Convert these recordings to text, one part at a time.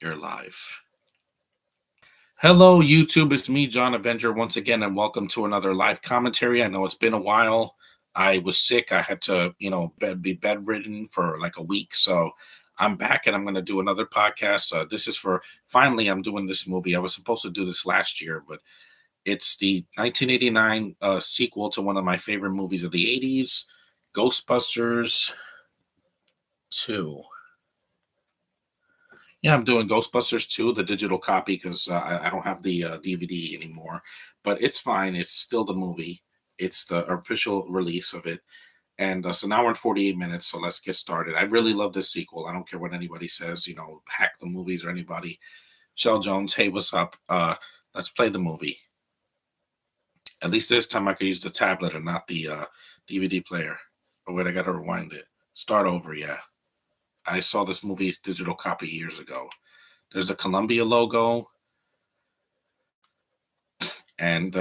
You're live. Hello, YouTube. It's me, John Avenger, once again, and welcome to another live commentary. I know it's been a while. I was sick. I had to, be bedridden for like a week. So I'm back and I'm going to do another podcast. This is for finally, I'm doing this movie. I was supposed to do this last year, but it's the 1989 sequel to one of my favorite movies of the 80s, Ghostbusters 2. Yeah, I'm doing Ghostbusters 2, the digital copy, because I don't have the DVD anymore. But it's fine. It's still the movie. It's the official release of it. And so now we're in 48 minutes. So let's get started. I really love this sequel. I don't care what anybody says, hack the movies or anybody. Shell Jones, hey, what's up? Let's play the movie. At least this time I could use the tablet and not the DVD player. Oh, wait, I got to rewind it. Start over, yeah. I saw this movie's digital copy years ago. There's a Columbia logo, and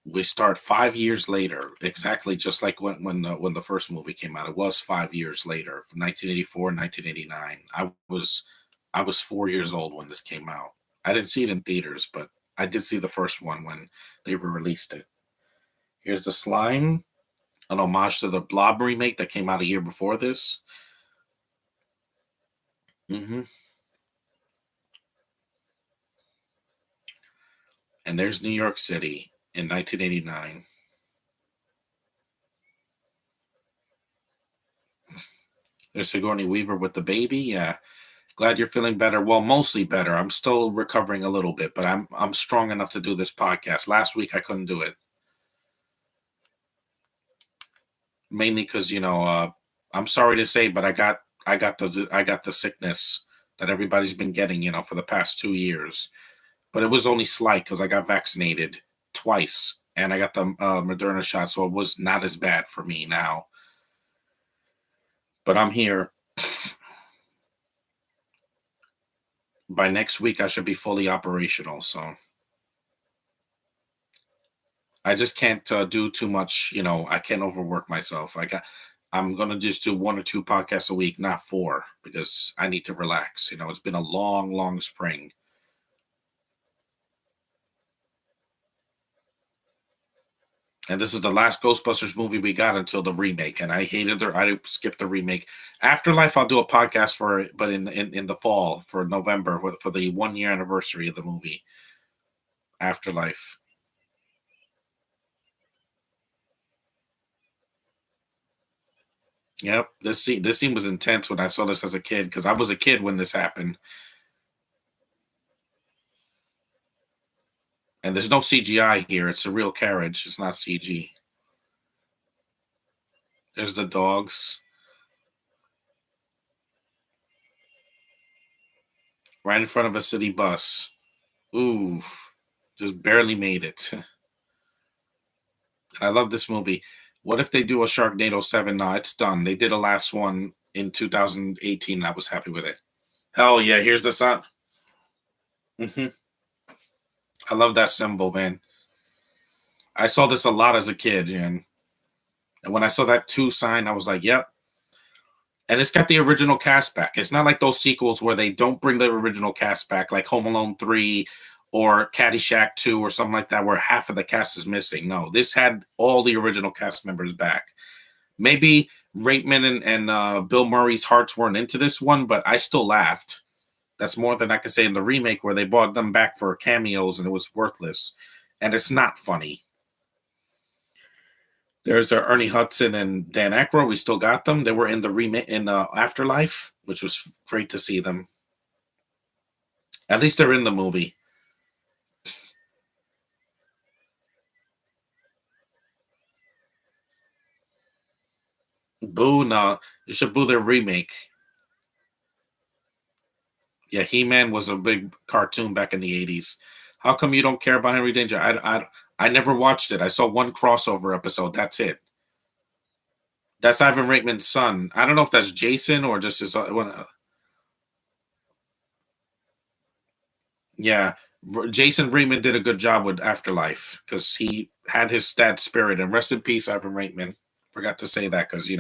we start 5 years later, exactly just like when the first movie came out. It was 5 years later, from 1984 and 1989. I was 4 years old when this came out. I didn't see it in theaters, but I did see the first one when they released it. Here's the slime, an homage to the Blob remake that came out a year before this. hmm And there's New York City in 1989. There's Sigourney Weaver with the baby. Yeah, glad you're feeling better. Well, mostly better. I'm still recovering a little bit, but I'm strong enough to do this podcast. Last week I couldn't do it, mainly because I'm sorry to say, but I got the sickness that everybody's been getting, for the past 2 years. But it was only slight because I got vaccinated twice and I got the Moderna shot, so it was not as bad for me now. But I'm here. By next week, I should be fully operational. So I just can't do too much. I can't overwork myself. I'm gonna just do one or two podcasts a week, not four, because I need to relax. It's been a long, long spring. And this is the last Ghostbusters movie we got until the remake, and I hated it. I skipped the remake. Afterlife, I'll do a podcast for it, but in the fall for November for the 1 year anniversary of the movie. Afterlife. Yep, this scene was intense when I saw this as a kid because I was a kid when this happened. And there's no CGI here. It's a real carriage. It's not CG. There's the dogs right in front of a city bus. Ooh, just barely made it. I love this movie. What if they do a Sharknado 7? Nah, it's done. They did a last one in 2018. And I was happy with it. Hell yeah, here's the sun. hmm I love that symbol, man. I saw this a lot as a kid, and when I saw that 2 sign, I was like, yep. And it's got the original cast back. It's not like those sequels where they don't bring the original cast back, like Home Alone 3 or Caddyshack 2 or something like that, where half of the cast is missing. No, this had all the original cast members back. Maybe Reitman and Bill Murray's hearts weren't into this one, but I still laughed. That's more than I could say in the remake where they brought them back for cameos and it was worthless. And it's not funny. There's Ernie Hudson and Dan Aykroyd. We still got them. They were in the remake in Afterlife, which was great to see them. At least they're in the movie. Boo, no, you should boo their remake. Yeah, He Man was a big cartoon back in the '80s. How come you don't care about Henry Danger? I never watched it. I saw one crossover episode. That's it. That's Ivan Reitman's son. I don't know if that's Jason or just his. Yeah, Jason Reitman did a good job with Afterlife because he had his stat spirit. And rest in peace, Ivan Reitman. Forgot to say that because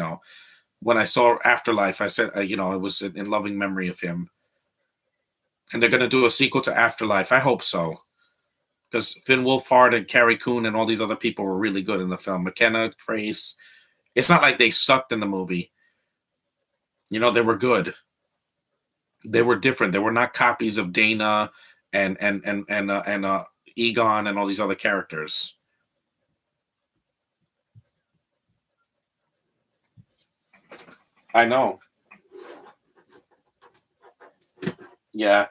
when I saw Afterlife, I said it was in loving memory of him. And they're gonna do a sequel to Afterlife. I hope so. Because Finn Wolfhard and Carrie Coon and all these other people were really good in the film. McKenna, Trace. It's not like they sucked in the movie. They were good. They were different. They were not copies of Dana and Egon and all these other characters. I know. Yeah.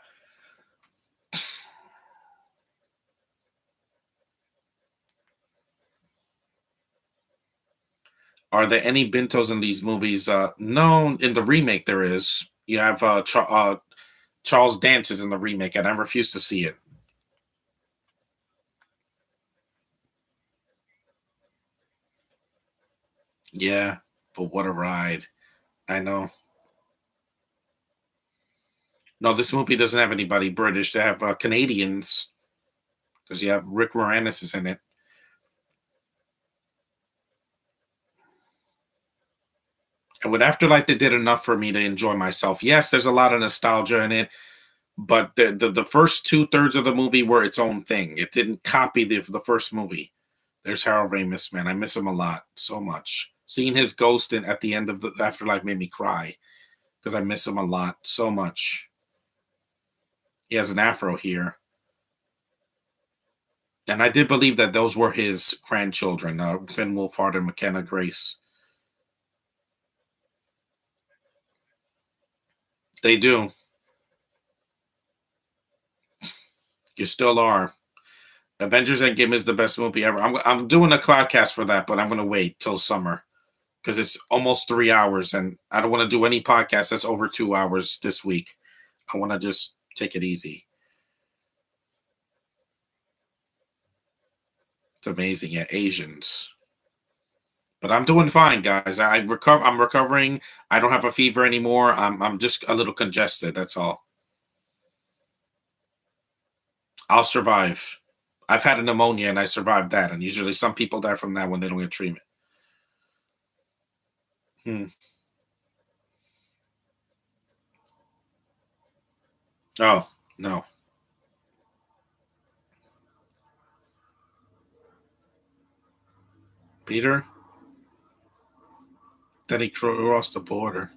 Are there any Bintos in these movies? No, in the remake there is. You have Charles Dance is in the remake, and I refuse to see it. Yeah, but what a ride! I know. No, this movie doesn't have anybody British. They have Canadians because you have Rick Moranis is in it. And with Afterlife, they did enough for me to enjoy myself. Yes, there's a lot of nostalgia in it, but the first 2/3 of the movie were its own thing. It didn't copy the first movie. There's Harold Ramis, man. I miss him a lot, so much. Seeing his ghost at the end of the Afterlife made me cry because I miss him a lot, so much. He has an afro here. And I did believe that those were his grandchildren, Finn Wolfhard and McKenna Grace. They do. You still are. Avengers Endgame is the best movie ever. I'm doing a podcast for that, but I'm going to wait till summer because it's almost 3 hours, and I don't want to do any podcast that's over 2 hours this week. I want to just take it easy. It's amazing. Yeah, Asians. But I'm doing fine, guys. I'm recovering. I don't have a fever anymore. I'm just a little congested. That's all. I'll survive. I've had a pneumonia and I survived that. And usually some people die from that when they don't get treatment. Hmm. Oh, no. Peter? Then he crossed the border.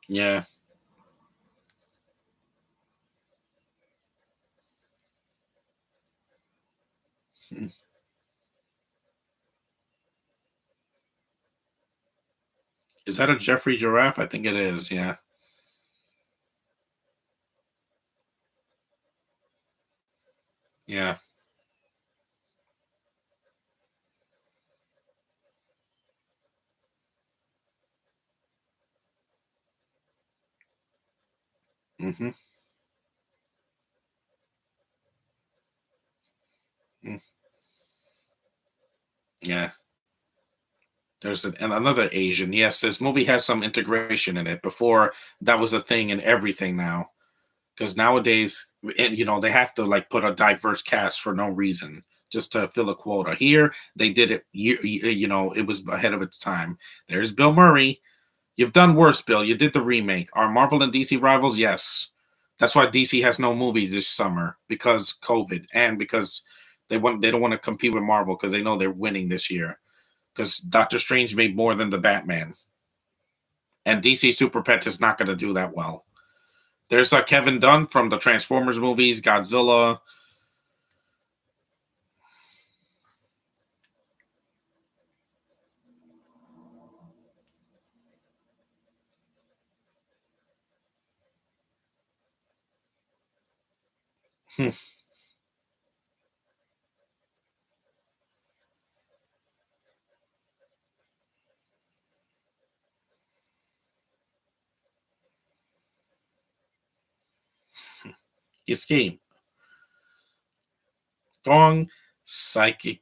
Yeah. Hmm. Is that a Jeffrey giraffe? I think it is. Yeah. Yeah. Hmm. Yeah. There's another Asian. Yes, this movie has some integration in it. Before that was a thing in everything now. Because nowadays, they have to like put a diverse cast for no reason just to fill a quota. Here, they did it. It was ahead of its time. There's Bill Murray. You've done worse, Bill. You did the remake. Are Marvel and DC rivals? Yes. That's why DC has no movies this summer because COVID and because they don't want to compete with Marvel because they know they're winning this year. Because Doctor Strange made more than the Batman, and DC Super Pets is not going to do that well. There's Kevin Dunn from the Transformers movies, Godzilla. You scheme. Strong psychic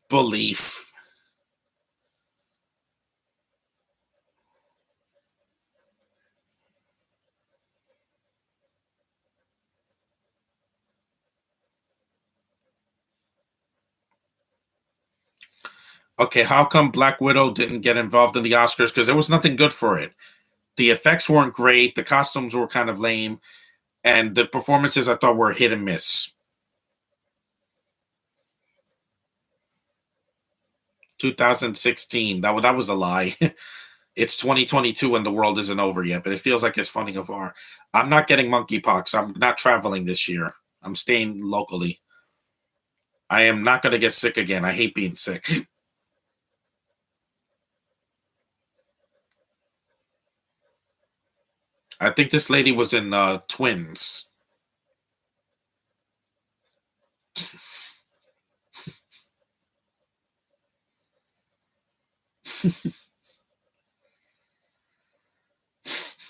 belief. Okay, how come Black Widow didn't get involved in the Oscars? Because there was nothing good for it. The effects weren't great. The costumes were kind of lame, and the performances I thought were hit and miss. 2016. That was a lie. It's 2022 and the world isn't over yet, but it feels like it's funny afar. I'm not getting monkeypox. I'm not traveling this year. I'm staying locally. I am not going to get sick again. I hate being sick. I think this lady was in Twins.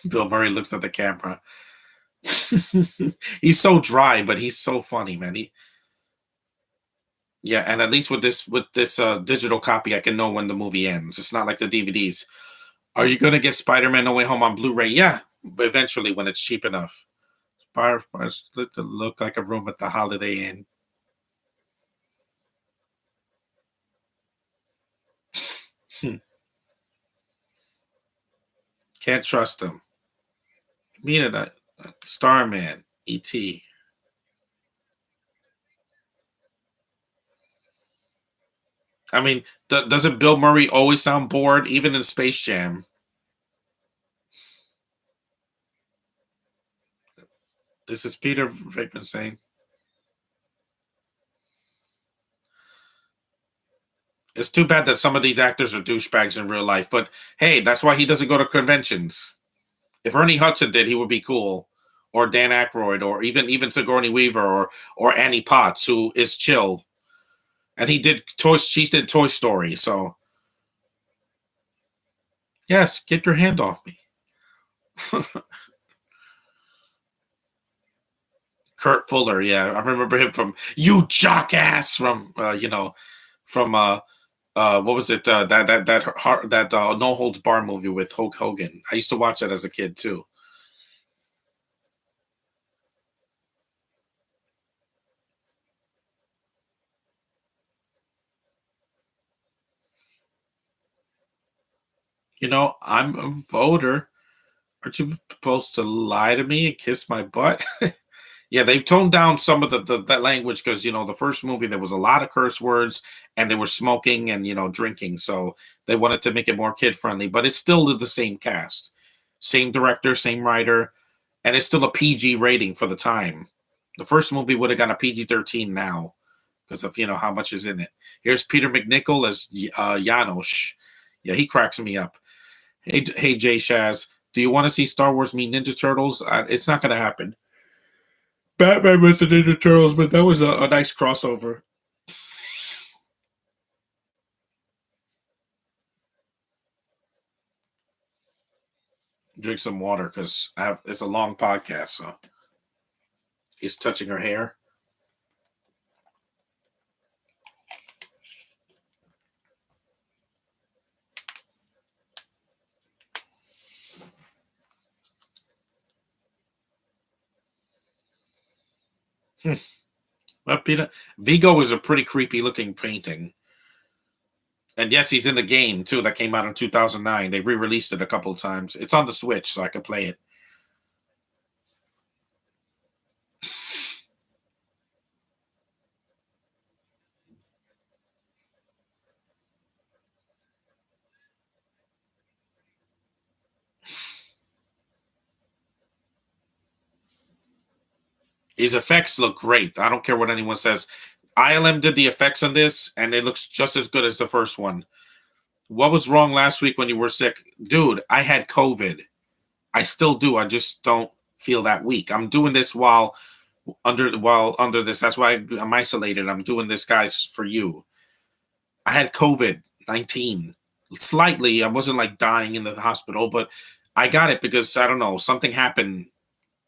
Bill Murray looks at the camera. He's so dry, but he's so funny, man. Yeah, and at least with this digital copy, I can know when the movie ends. It's not like the DVDs. Are you gonna get Spider-Man No Way Home on Blu-ray? Yeah, but eventually when it's cheap enough. Spider-Man's to look like a room at the Holiday Inn. Can't trust him. Mean it, Starman, E.T. I mean, doesn't Bill Murray always sound bored, even in Space Jam? This is Peter Venkman saying. It's too bad that some of these actors are douchebags in real life, but hey, that's why he doesn't go to conventions. If Ernie Hudson did, he would be cool, or Dan Aykroyd, or even Sigourney Weaver, or Annie Potts, who is chill, and he did Toy. She did Toy Story, so yes, get your hand off me. Kurt Fuller, yeah, I remember him from You Jackass from from what was it that No Holds Bar movie with Hulk Hogan. I used to watch that as a kid too. I'm a voter. Aren't you supposed to lie to me and kiss my butt? Yeah, they've toned down some of that language because the first movie there was a lot of curse words and they were smoking and drinking, so they wanted to make it more kid friendly. But it's still the same cast, same director, same writer, and it's still a PG rating for the time. The first movie would have got a PG-13 now because of how much is in it. Here's Peter McNichol as Janosch. Yeah, he cracks me up. Hey, Jay Shaz, do you want to see Star Wars meet Ninja Turtles? It's not going to happen. Batman with the Ninja Turtles, but that was a nice crossover. Drink some water because it's a long podcast. So he's touching her hair. Well, Peter Vigo is a pretty creepy looking painting. And yes, he's in the game too. That came out in 2009. They re-released it a couple of times. It's on the Switch, so I can play it. His effects look great. I don't care what anyone says. ILM did the effects on this, and it looks just as good as the first one. What was wrong last week when you were sick? Dude, I had COVID. I still do. I just don't feel that weak. I'm doing this while under this. That's why I'm isolated. I'm doing this, guys, for you. I had COVID-19 slightly. I wasn't like dying in the hospital, but I got it because I don't know, something happened.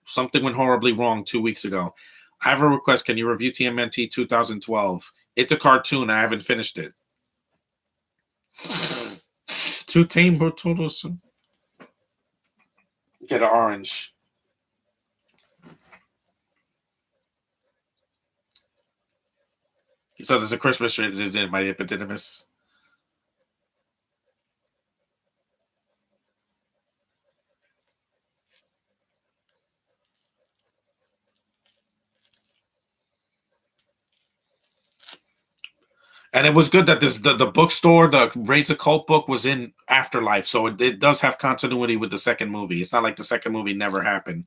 Something went horribly wrong 2 weeks ago. I have a request. Can you review TMNT 2012? It's a cartoon. I haven't finished it. Too tame for total. Get an orange. So there's a Christmas tree in my epididymis. And it was good that the bookstore, the Raise a Cult book, was in Afterlife, so it does have continuity with the second movie. It's not like the second movie never happened.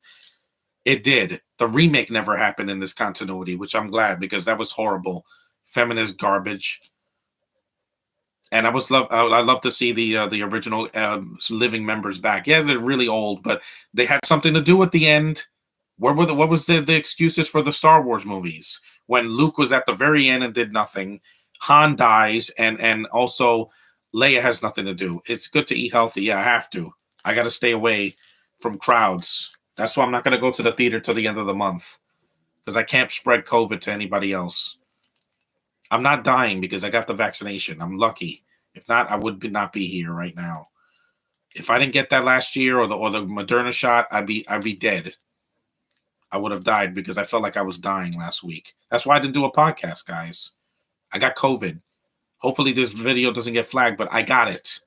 It did. The remake never happened in this continuity, which I'm glad because that was horrible, feminist garbage. And I love to see the original living members back. Yeah, they're really old, but they had something to do at the end. What was the excuses for the Star Wars movies when Luke was at the very end and did nothing? Han dies, and also Leia has nothing to do. It's good to eat healthy. Yeah, I have to. I got to stay away from crowds. That's why I'm not going to go to the theater till the end of the month because I can't spread COVID to anybody else. I'm not dying because I got the vaccination. I'm lucky. If not, I would not be here right now. If I didn't get that last year or the Moderna shot, I'd be dead. I would have died because I felt like I was dying last week. That's why I didn't do a podcast, guys. I got COVID. Hopefully this video doesn't get flagged, but I got it.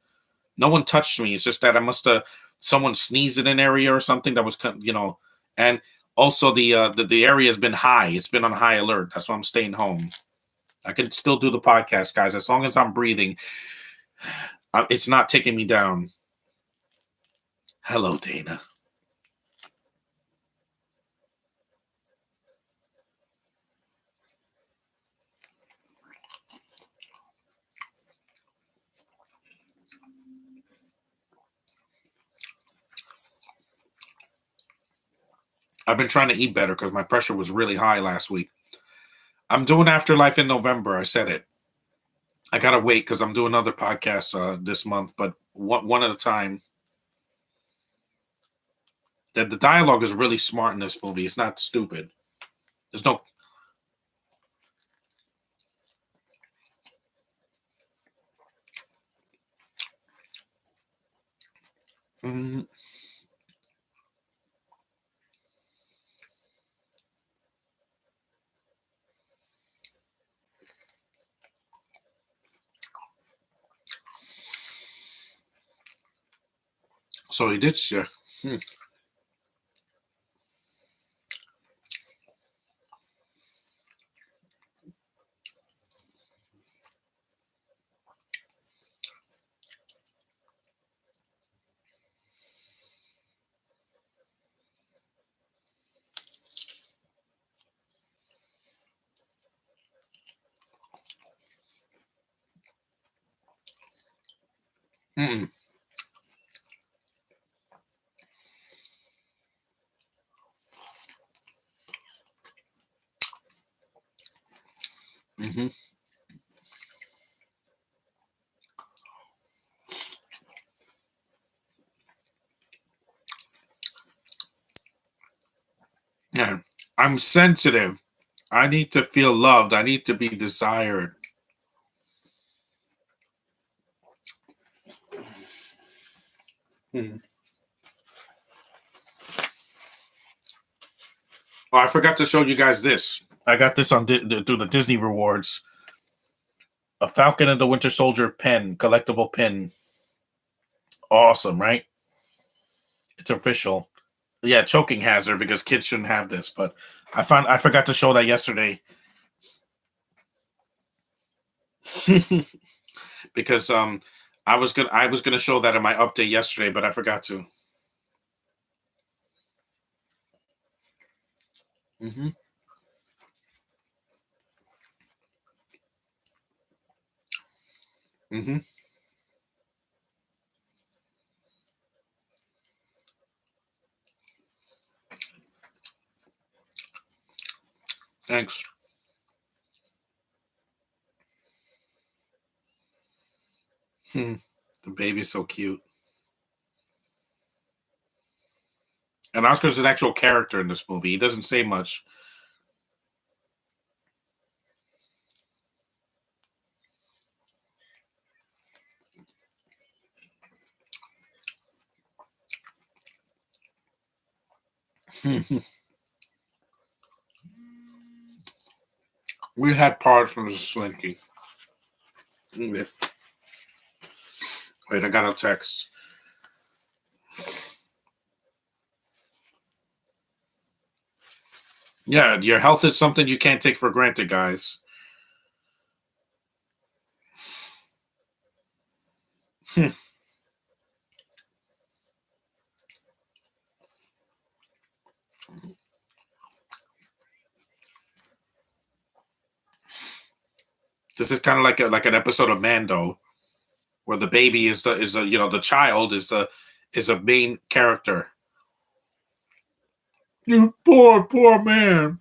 No one touched me. It's just that I must have someone sneezed in an area or something that was, and also the area has been high. It's been on high alert. That's why I'm staying home. I can still do the podcast, guys, as long as I'm breathing. It's not taking me down. Hello, Dana. I've been trying to eat better because my pressure was really high last week. I'm doing Afterlife in November. I said it. I gotta wait because I'm doing another podcast this month, but one at a time. The dialogue is really smart in this movie. It's not stupid. There's no. Mhm. So he did share. Hmm. Mm-mm. Mm-hmm. Yeah. I'm sensitive. I need to feel loved. I need to be desired. Hmm. Oh, I forgot to show you guys this. I got this on through the Disney rewards. A Falcon and the Winter Soldier pen, collectible pin. Awesome, right? It's official. Yeah, choking hazard because kids shouldn't have this, but I forgot to show that yesterday. Because I was gonna show that in my update yesterday, but I forgot to. Hmm. Hmm. Thanks. Hmm. The baby's so cute. And Oscar's an actual character in this movie. He doesn't say much. We had parts from the Slinky. Wait, I got a text. Yeah, your health is something you can't take for granted, guys. This is kind of like an episode of Mando where the baby is the the child is a main character. You poor man.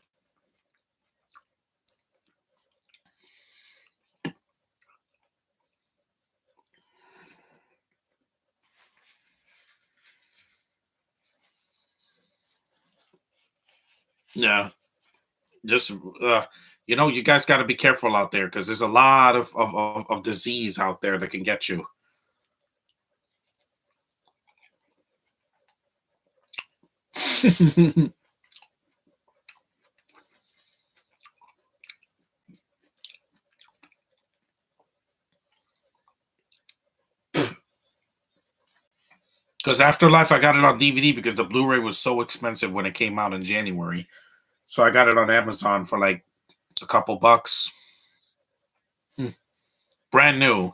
Yeah, just you guys got to be careful out there because there's a lot of disease out there that can get you. Because Afterlife, I got it on DVD because the Blu-ray was so expensive when it came out in January. So I got it on Amazon for like a couple bucks. Brand new.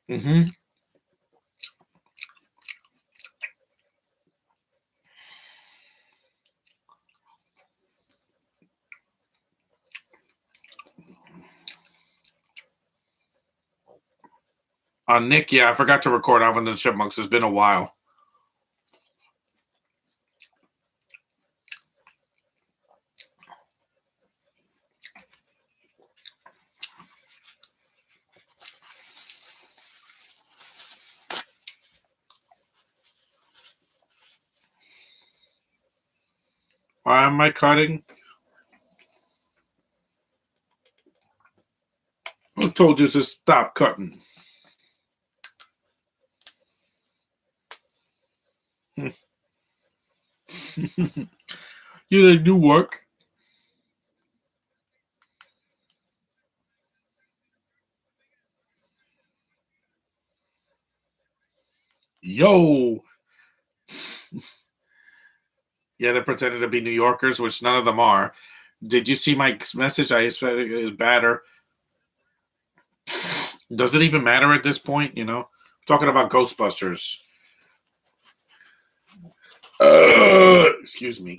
Hmm. Nick, yeah, I forgot to record Alvin and the Chipmunks. It's been a while. Why am I cutting? Who told you to stop cutting? You didn't do work. Yo. Yeah, they're pretending to be New Yorkers, which none of them are. Did you see my message? I said it is better. Does it even matter at this point? Talking about Ghostbusters. Excuse me.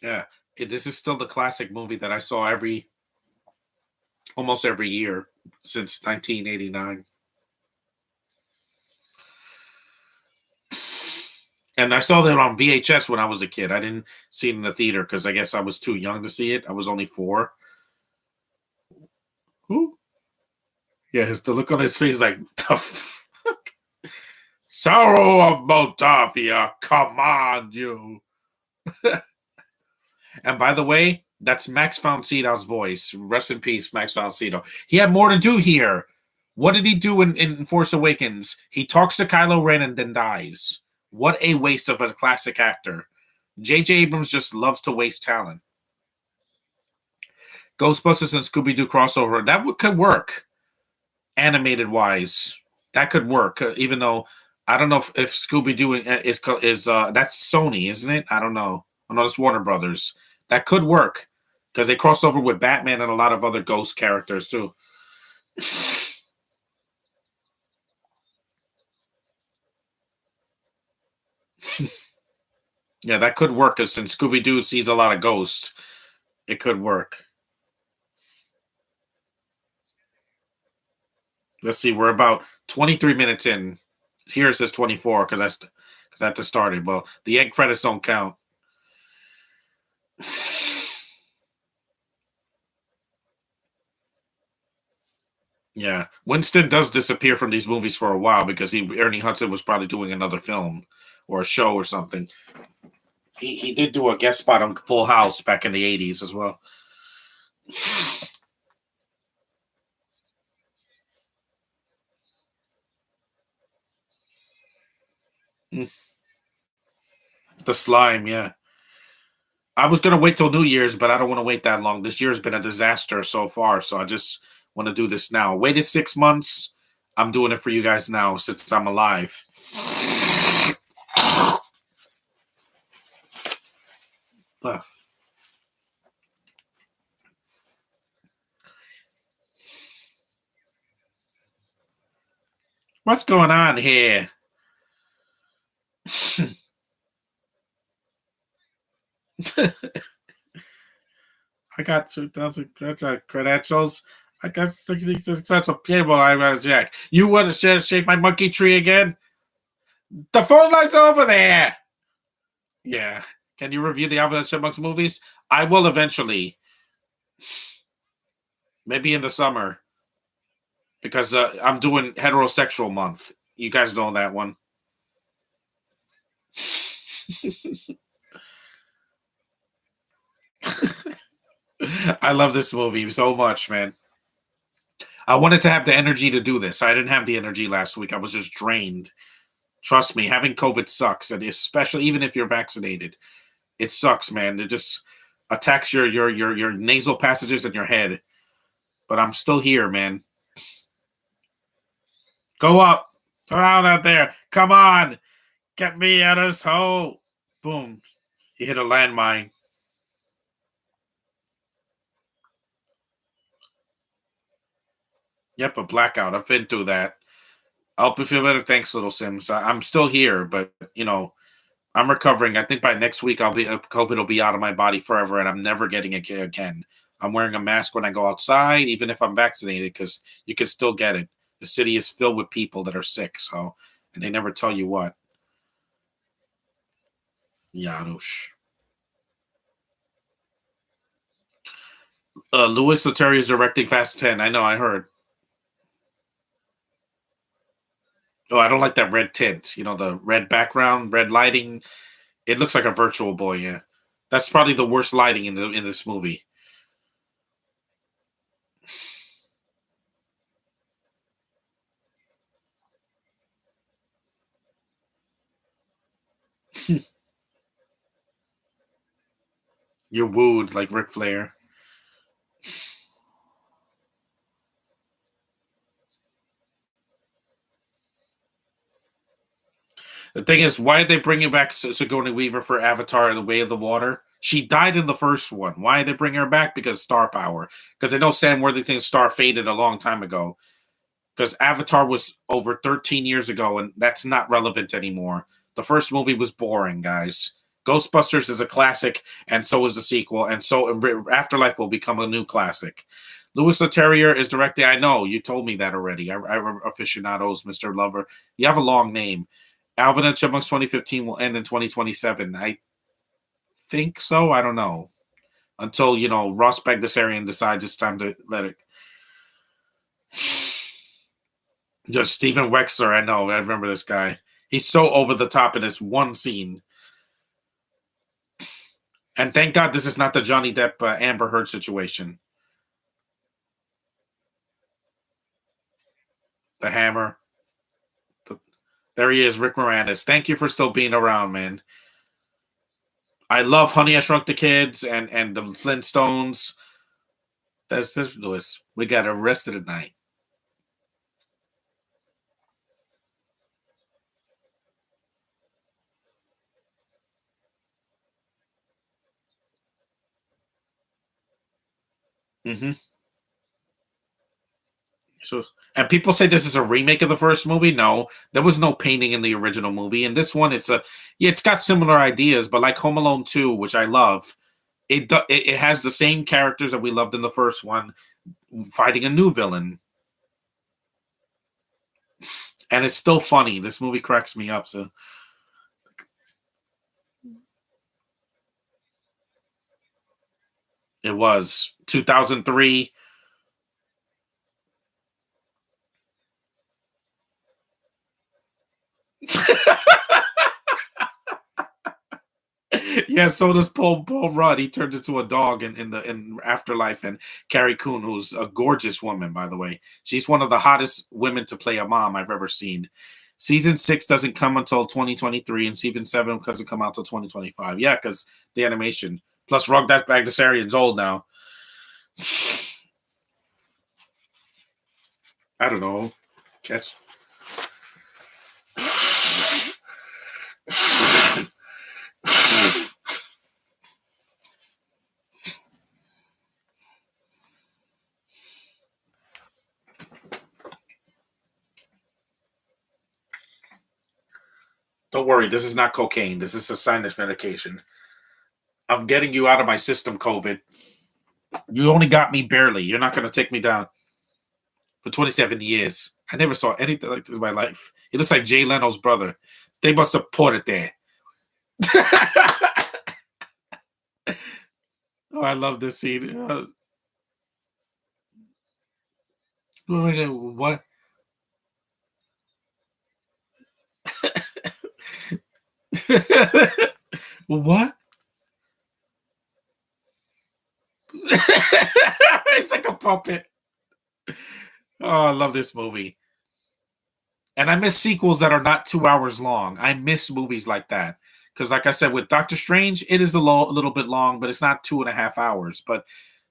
Yeah, this is still the classic movie that I saw almost every year since 1989. And I saw that on VHS when I was a kid. I didn't see it in the theater because I guess I was too young to see it. I was only 4. Who? Yeah, the look on his face like tough. Sorrow of Moldavia, command you. And by the way, that's Max von Sydow's voice. Rest in peace, Max von Sydow. He had more to do here. What did he do in Force Awakens? He talks to Kylo Ren and then dies. What a waste of a classic actor. J.J. Abrams just loves to waste talent. Ghostbusters and Scooby Doo crossover, could work animated wise. That could work, even though I don't know if Scooby Doo is that's Sony, isn't it? I don't know. I know it's Warner Brothers. That could work because they crossed over with Batman and a lot of other ghost characters too. Yeah, that could work because since Scooby Doo sees a lot of ghosts, it could work. Let's see, we're about 23 minutes in. Here it says 24 because I had to start it. Well, the end credits don't count. Yeah, Winston does disappear from these movies for a while because Ernie Hudson was probably doing another film or a show or something. He did do a guest spot on Full House back in the 80s as well. The slime, yeah. I was gonna wait till New Year's, but I don't want to wait that long. This year's been a disaster so far, so I just want to do this now. Waited 6 months. I'm doing it for you guys now since I'm alive. What's going on here? I got 2,000 credentials. I got 66 pencil cable. I got a jack. You want to shake my monkey tree again? The phone line's over there. Yeah. Can you review the Alvin and Chipmunks movies? I will eventually. Maybe in the summer. Because I'm doing heterosexual month. You guys know that one. I love this movie so much, man. I wanted to have the energy to do this. I didn't have the energy last week. I was just drained. Trust me, having COVID sucks, and especially even if you're vaccinated, it sucks, man. It just attacks your nasal passages in your head. But I'm still here, man. Go up, around out there. Come on, get me out of this hole. Boom. You hit a landmine. Yep, a blackout. I've been through that. I hope you feel better. Thanks, little Sims. I'm still here, but I'm recovering. I think by next week COVID will be out of my body forever, and I'm never getting it again. I'm wearing a mask when I go outside, even if I'm vaccinated, because you can still get it. The city is filled with people that are sick, and they never tell you what. Janusz. Louis Leterrier is directing Fast 10. I know, I heard. Oh, I don't like that red tint. The red background, red lighting. It looks like a Virtual Boy. Yeah, that's probably the worst lighting in this movie. You're wooed like Ric Flair. The thing is, why did they bring you back Sigourney Weaver for Avatar: The Way of the Water? She died in the first one. Why did they bring her back? Because star power. Because I know Sam Worthington's star faded a long time ago. Because Avatar was over 13 years ago, and that's not relevant anymore. The first movie was boring, guys. Ghostbusters is a classic, and so is the sequel, and so Afterlife will become a new classic. Louis Leterrier is directing. I know you told me that already. I aficionados, Mr. Lover. You have a long name. Alvin and Chipmunks 2015 will end in 2027. I think so. I don't know. Until, Ross Bagdasarian decides it's time to let it. Just Steven Wexler, I know. I remember this guy. He's so over the top in this one scene. And thank God this is not the Johnny Depp Amber Heard situation. The hammer. There he is, Rick Moranis. Thank you for still being around, man. I love Honey, I Shrunk the Kids and the Flintstones. That's this, Lewis. We got arrested tonight. Mm-hmm. So, and people say this is a remake of the first movie. No, there was no painting in the original movie. In this one, it's got similar ideas, but like Home Alone 2, which I love, it has the same characters that we loved in the first one, fighting a new villain, and it's still funny. This movie cracks me up. So it was 2003. Yeah, so does Paul Rudd. He turns into a dog in Afterlife, and Carrie Coon, who's a gorgeous woman, by the way. She's one of the hottest women to play a mom I've ever seen. Season 6 doesn't come until 2023, and season 7 doesn't come out until 2025. Yeah, because the animation. Plus, Rugdat Bagdasarian's old now. I don't know. Catch. Don't worry, this is not cocaine. This is a sinus medication. I'm getting you out of my system, COVID. You only got me barely. You're not going to take me down for 27 years. I never saw anything like this in my life. It looks like Jay Leno's brother. They must have put it there. Oh, I love this scene. What? What? It's like a puppet. Oh, I love this movie. And I miss sequels that are not 2 hours long. I miss movies like that. Because, like I said, with Doctor Strange, it is a little bit long, but it's not 2.5 hours. But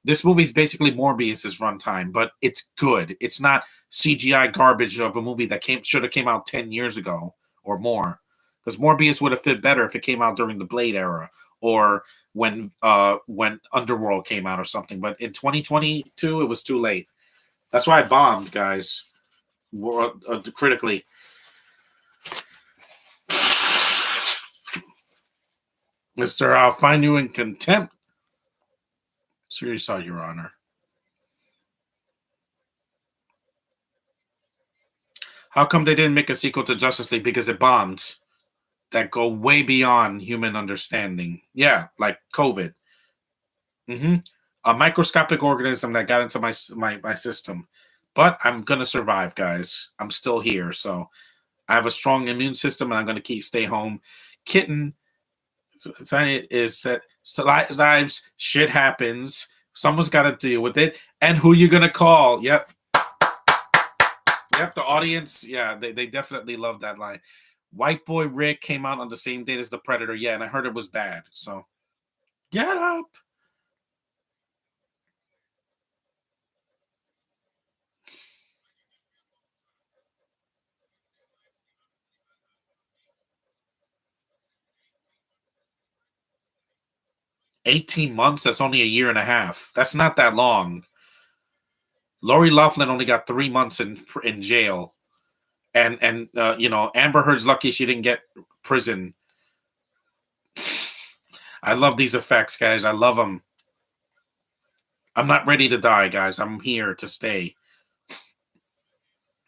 this movie is basically Morbius's runtime, but it's good. It's not CGI garbage of a movie that should have came out 10 years ago or more. Because Morbius would have fit better if it came out during the Blade era or when Underworld came out or something. But in 2022, it was too late. That's why I bombed, guys, critically. Mister, I'll find you in contempt. Seriously, Your Honor. How come they didn't make a sequel to Justice League? Because it bombed. That go way beyond human understanding. Yeah, like COVID. A microscopic organism that got into my system. But I'm going to survive, guys. I'm still here. So I have a strong immune system, and I'm going to stay home. Kitten is that lives, shit happens. Someone's got to deal with it. And who you going to call? Yep. Yep, the audience, yeah, they definitely love that line. White Boy Rick came out on the same date as The Predator. Yeah, and I heard it was bad. So, get up. $18 months, that's only a year and a half. That's not that long. Lori Loughlin only got 3 months in jail. And Amber Heard's lucky she didn't get prison. I love these effects, guys. I love them. I'm not ready to die, guys. I'm here to stay.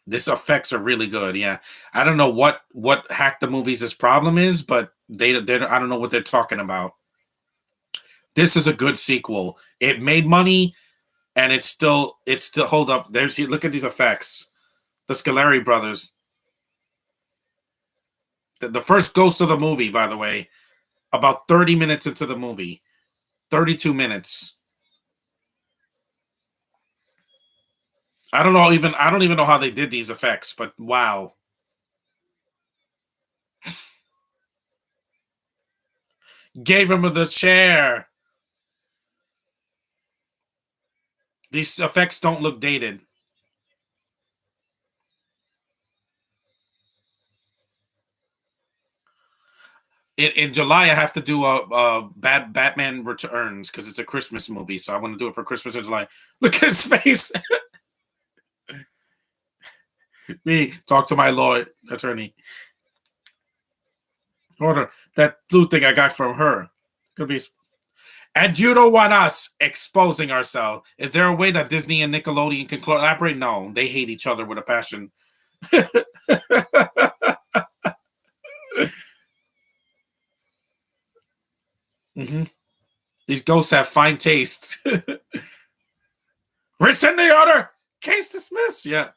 This effects are really good. Yeah, I don't know what Hack the Movies' problem is, but they I don't know what they're talking about. This is a good sequel. It made money, and it's still hold up. Look at these effects. The Scoleri brothers. The first ghost of the movie, by the way, about 30 minutes into the movie, 32 minutes. I don't even know how they did these effects, but wow. Gave him the chair. These effects don't look dated. In July, I have to do a Batman Returns because it's a Christmas movie, so I want to do it for Christmas in July. Look at his face. Me, talk to my lawyer attorney. Order that blue thing I got from her. Could be. And you don't want us exposing ourselves. Is there a way that Disney and Nickelodeon can collaborate? No, they hate each other with a passion. Mm-hmm. These ghosts have fine taste. Rescind the order. Case dismissed. Yeah.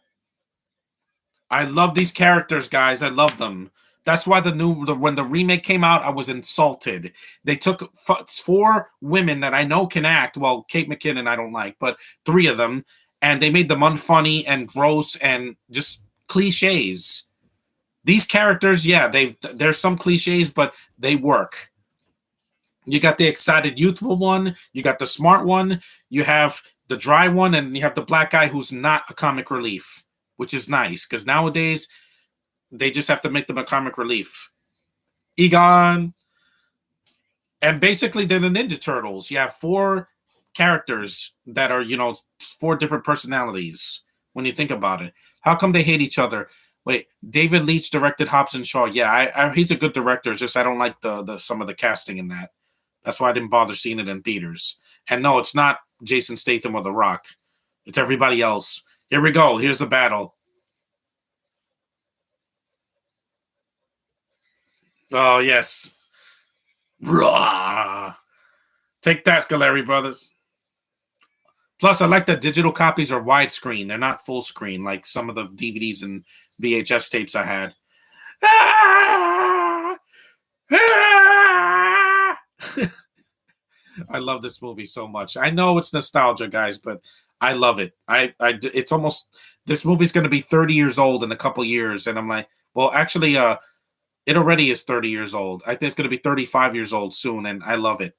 I love these characters, guys. I love them. That's why when the remake came out, I was insulted. They took 4 women that I know can act. Well, Kate McKinnon I don't like, but 3 of them, and they made them unfunny and gross and just cliches. These characters, yeah, there's some cliches, but they work. You got the excited, youthful one. You got the smart one. You have the dry one, and you have the black guy who's not a comic relief. which is nice because nowadays they just have to make them a comic relief. Egon, and basically they're the Ninja Turtles. You have four characters that are, four different personalities when you think about it. How come they hate each other? Wait, David Leitch directed Hobbs and Shaw. Yeah, he's a good director. It's just I don't like the some of the casting in that. That's why I didn't bother seeing it in theaters. And no, it's not Jason Statham or The Rock. It's everybody else. Here we go. Here's the battle. Oh, yes. Rah! Take that, Scaleri Brothers. Plus, I like that digital copies are widescreen. They're not full screen like some of the DVDs and VHS tapes I had. Ah! Ah! I love this movie so much. I know it's nostalgia, guys, but I love it. It's almost this movie's going to be 30 years old in a couple years, and I'm like, well, actually, it already is 30 years old. I think it's going to be 35 years old soon, and I love it.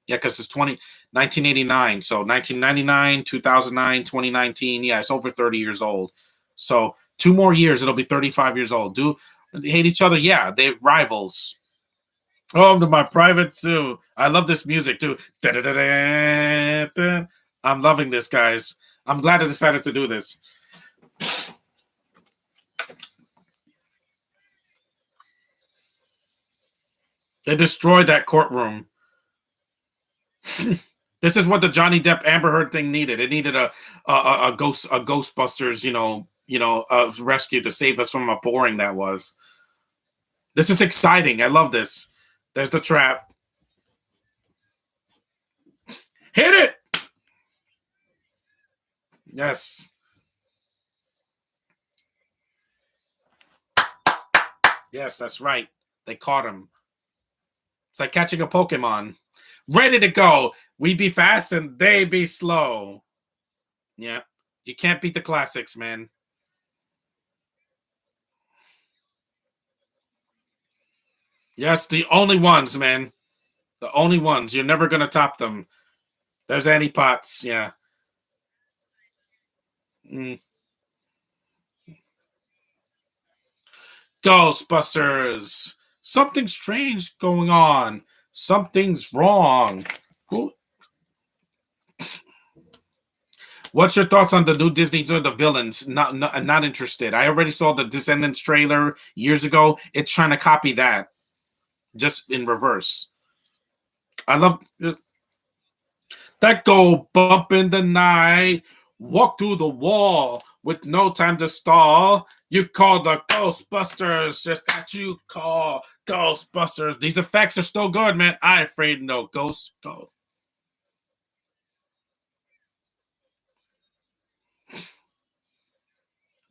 Yeah, because it's 1989, so 1999, 2009, 2019. Yeah, it's over 30 years old. So 2 more years, it'll be 35 years old. Do they hate each other? Yeah, they're rivals. Oh, to my private Sue. I love this music too. Da-da-da-da-da. I'm loving this, guys. I'm glad I decided to do this. They destroyed that courtroom. This is what the Johnny Depp Amber Heard thing needed. It needed a Ghostbusters, rescue to save us from how boring that was. This is exciting. I love this. There's the trap. Hit it! Yes. Yes, that's right. They caught him. It's like catching a Pokemon. Ready to go. We be fast and they be slow. Yeah. You can't beat the classics, man. Yes, the only ones, man. The only ones. You're never going to top them. There's Annie Potts. Yeah. Mm. Ghostbusters. Something strange going on. Something's wrong. Who? What's your thoughts on the new Disney the villains? Not interested. I already saw the Descendants trailer years ago. It's trying to copy that, just in reverse. I love that go bump in the night, walk through the wall with no time to stall. You call the Ghostbusters, just that you call Ghostbusters. These effects are still good, man. I afraid no ghosts go.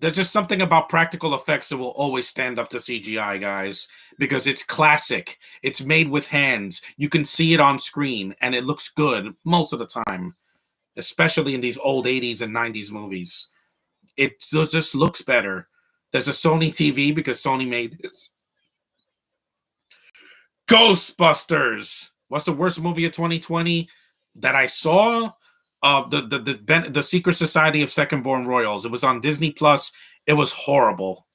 There's just something about practical effects that will always stand up to CGI, guys, because it's classic. It's made with hands. You can see it on screen, and it looks good most of the time, especially in these old 80s and 90s movies. It just looks better. There's a Sony TV because Sony made this. Ghostbusters. What's the worst movie of 2020 that I saw? The Secret Society of Second Born Royals. It was on Disney Plus. It was horrible.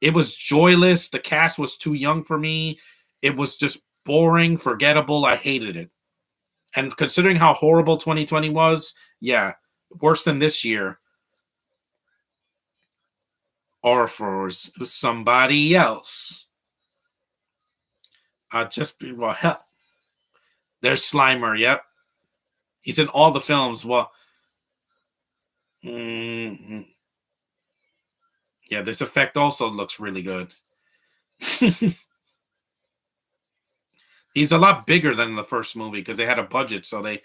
It was joyless. The cast was too young for me. It was just boring, forgettable. I hated it. And considering how horrible 2020 was, yeah, worse than this year. Or for somebody else. Just be well. Hell, there's Slimer. Yep, he's in all the films. Well, yeah, this effect also looks really good. He's a lot bigger than the first movie because they had a budget, so they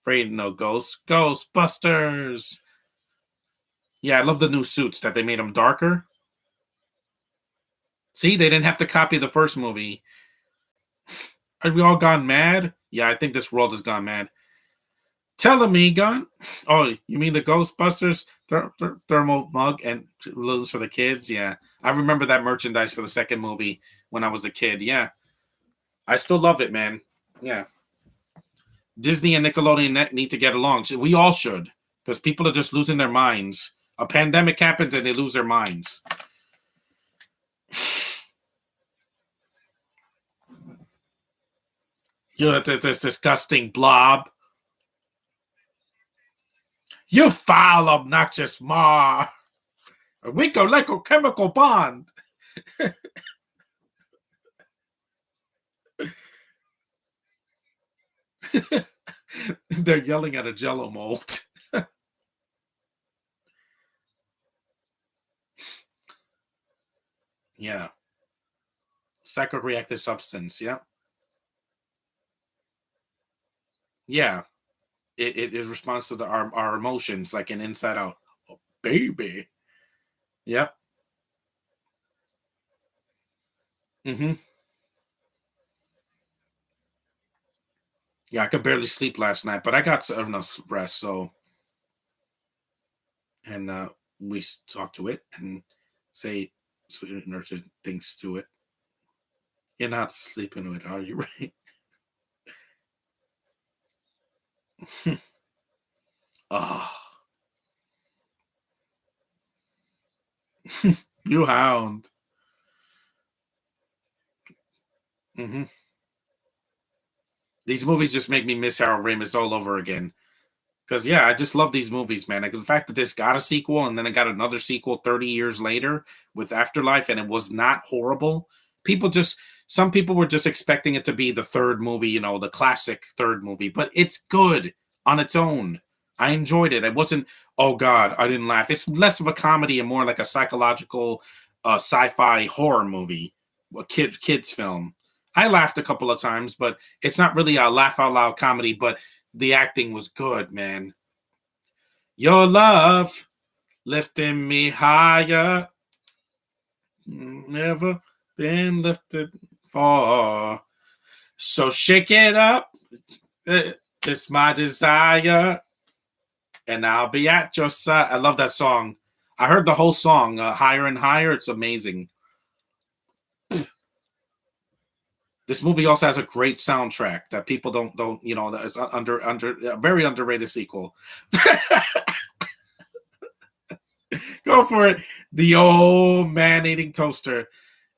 afraid no Ghostbusters. Yeah, I love the new suits that they made them darker. See, they didn't have to copy the first movie. Have we all gone mad? Yeah, I think this world has gone mad. Telemegon. Oh, you mean the Ghostbusters thermal mug and balloons for the kids? Yeah, I remember that merchandise for the second movie when I was a kid. Yeah, I still love it, man. Yeah, Disney and Nickelodeon need to get along. We all should, because people are just losing their minds A pandemic happens and they lose their minds. You're this disgusting blob. You foul, obnoxious mar. We go like a chemical bond. They're yelling at a jello mold. Yeah. Psychoreactive substance. Yeah. Yeah. It responds to our emotions like an inside out. Oh, baby. Yep. Hmm. Yeah, I could barely sleep last night, but I got enough rest. So, and we talk to it and say sweet nurtured things to it. You're not sleeping with, are you? Right? Oh, you hound. Hmm. These movies just make me miss Harold Ramis all over again. Because yeah, I just love these movies, man. Like the fact that this got a sequel and then it got another sequel 30 years later with Afterlife, and it was not horrible. People just some people were just expecting it to be the third movie, the classic third movie, but it's good on its own. I enjoyed it. It wasn't, oh God, I didn't laugh. It's less of a comedy and more like a psychological sci-fi horror movie, a kids film. I laughed a couple of times, but it's not really a laugh out loud comedy, but the acting was good, man. Your love lifting me higher, never been lifted far. So shake it up, it's my desire, and I'll be at your side. I love that song. I heard the whole song, Higher and Higher. It's amazing. This movie also has a great soundtrack that people don't that is under a very underrated sequel. Go for it. The old man eating toaster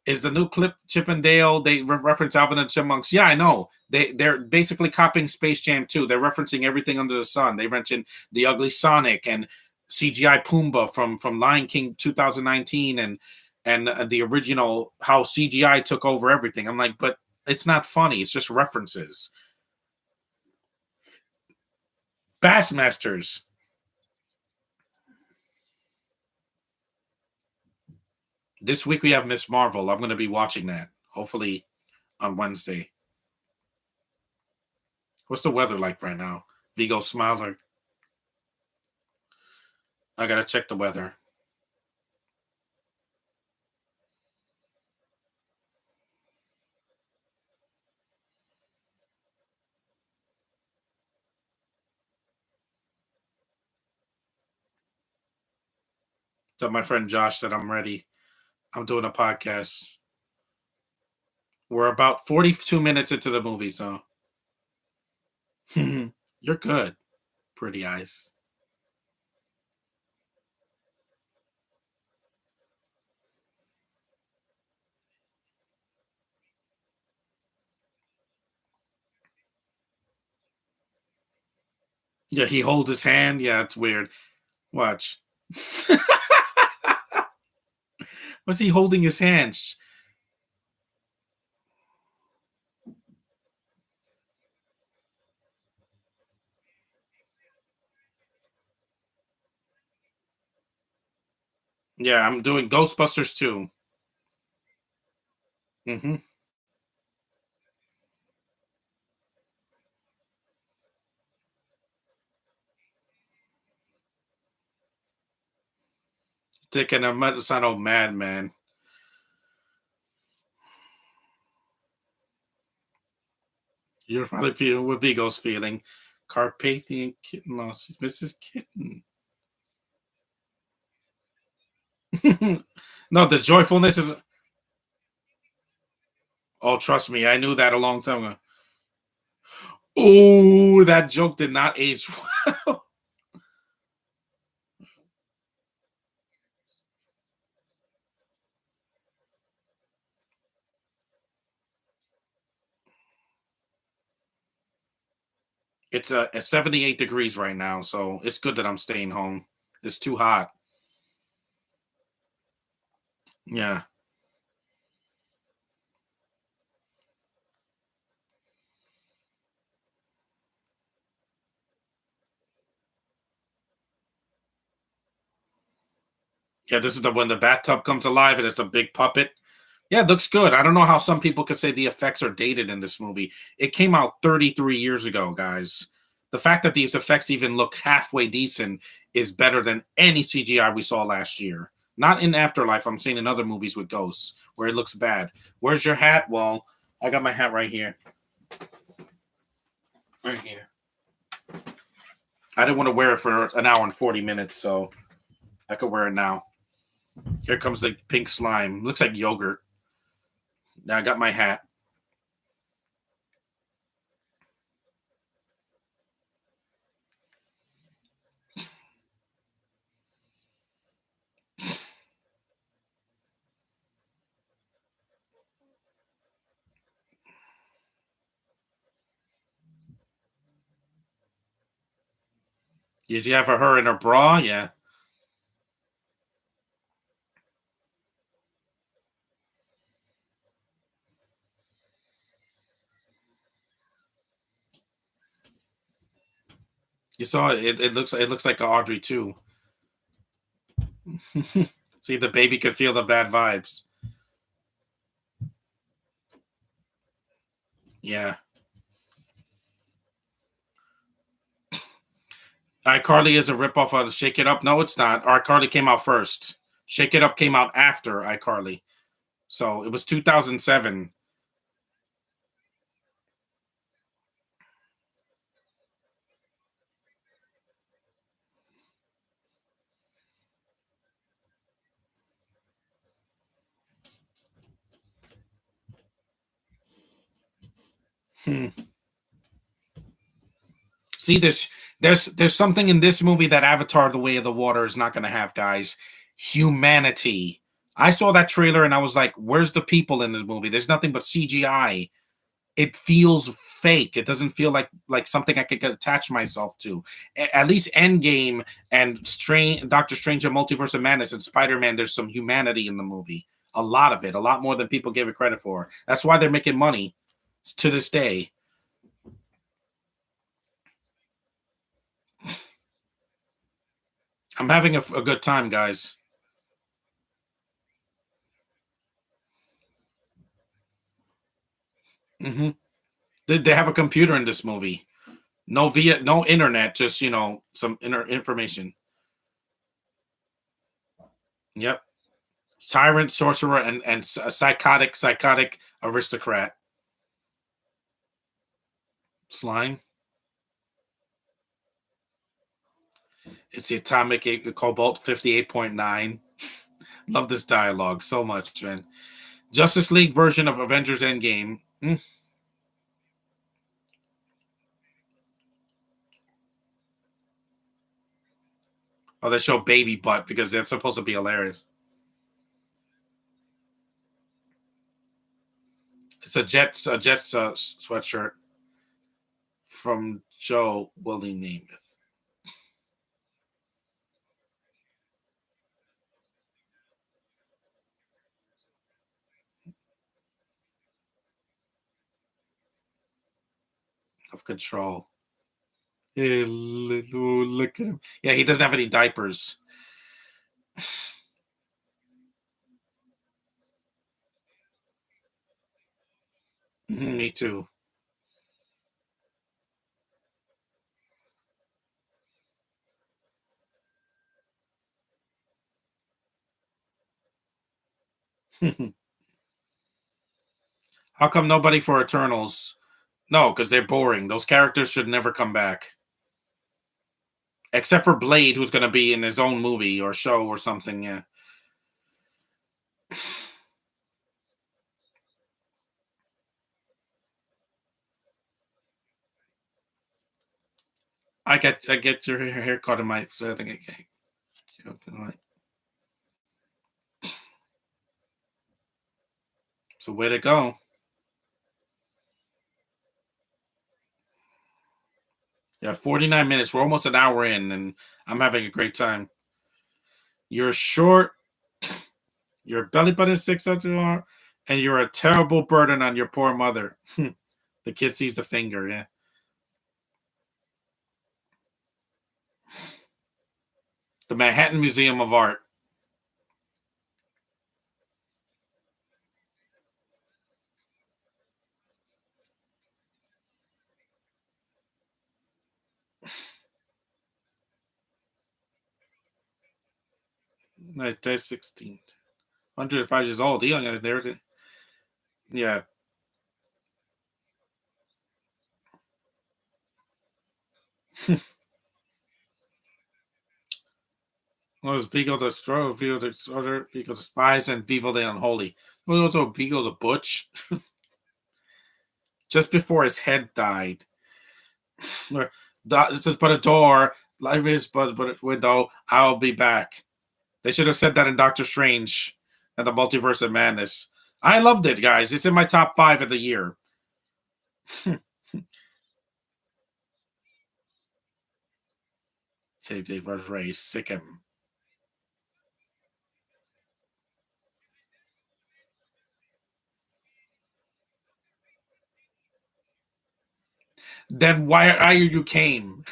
is the new clip Chip and Dale. They reference Alvin and Chipmunks. Yeah, I know. They're basically copying Space Jam 2. They're referencing everything under the sun. They mentioned the ugly Sonic and CGI Pumbaa from Lion King 2019 and the original how CGI took over everything. I'm like, but it's not funny. It's just references. Bassmasters. This week we have Miss Marvel. I'm going to be watching that. Hopefully on Wednesday. What's the weather like right now? Vigo smiles like, I gotta check the weather. Tell my friend Josh that I'm ready. I'm doing a podcast. We're about 42 minutes into the movie, so you're good, pretty eyes. Yeah, he holds his hand. Yeah, it's weird. Watch. What's he holding his hands? Yeah, I'm doing Ghostbusters too. Mm-hmm. Taking a medicine old madman. You're probably feeling what Vigo's feeling. Carpathian kitten lost his Mrs. Kitten. No, the joyfulness is. Oh, trust me, I knew that a long time ago. Oh, that joke did not age well. It's at 78 degrees right now, so it's good that I'm staying home. It's too hot. Yeah. Yeah, this is the when the bathtub comes alive and it's a big puppet. Yeah, it looks good. I don't know how some people could say the effects are dated in this movie. It came out 33 years ago, guys. The fact that these effects even look halfway decent is better than any CGI we saw last year. Not in Afterlife. I'm saying in other movies with ghosts where it looks bad. Where's your hat? Well, I got my hat right here. Right here. I didn't want to wear it for an hour and 40 minutes, so I could wear it now. Here comes the pink slime. Looks like yogurt. Now I got my hat. Does you have her in her bra? Yeah. You saw it. It looks like Audrey too. See, the baby could feel the bad vibes. Yeah. iCarly is a ripoff of Shake It Up. No, it's not. iCarly came out first. Shake It Up came out after iCarly. So it was 2007. Hmm. See this there's something in this movie that Avatar the Way of the Water is not going to have, guys. Humanity. I saw that trailer and I was like, where's the people in this movie? There's nothing but CGI. It feels fake. It doesn't feel like something I could attach myself to. At least Endgame and Doctor Strange and Multiverse of Madness and Spider-Man, there's some humanity in the movie. A lot of it, a lot more than people gave it credit for. That's why they're making money to this day. I'm having a good time, guys. Hmm. They have a computer in this movie. No internet, just some information. Yep. Tyrant, sorcerer, and a psychotic aristocrat. Slime. It's the atomic cobalt 58.9. Love this dialogue so much, man. Justice League version of Avengers Endgame. Oh, they show baby butt because they're supposed to be hilarious. It's a Jets sweatshirt from Joe Willie Namath of Control. Hey, look at him. Yeah, he doesn't have any diapers. Me too. How come nobody for Eternals? No, because they're boring. Those characters should never come back. Except for Blade, who's going to be in his own movie or show or something. Yeah, I get your haircut in my. So I think okay. So way to go. Yeah, 49 minutes. We're almost an hour in, and I'm having a great time. You're short, your belly button sticks out too far, and you're a terrible burden on your poor mother. The kid sees the finger, yeah. The Manhattan Museum of Art. Like, that's 16. 105 years old. He only there's it. Yeah. Well, it was Vigo the Destroyer, Vigo the Destroyer, Vigo the Spies, and Vigo the Unholy. Well, also Vigo the Butch. Just before his head died. Where just but a door, life is but a window. I'll be back. They should have said that in Doctor Strange and the Multiverse of Madness. I loved it, guys. It's in my top 5 of the year. JJ vs. Ray, sick him. Then why are you came?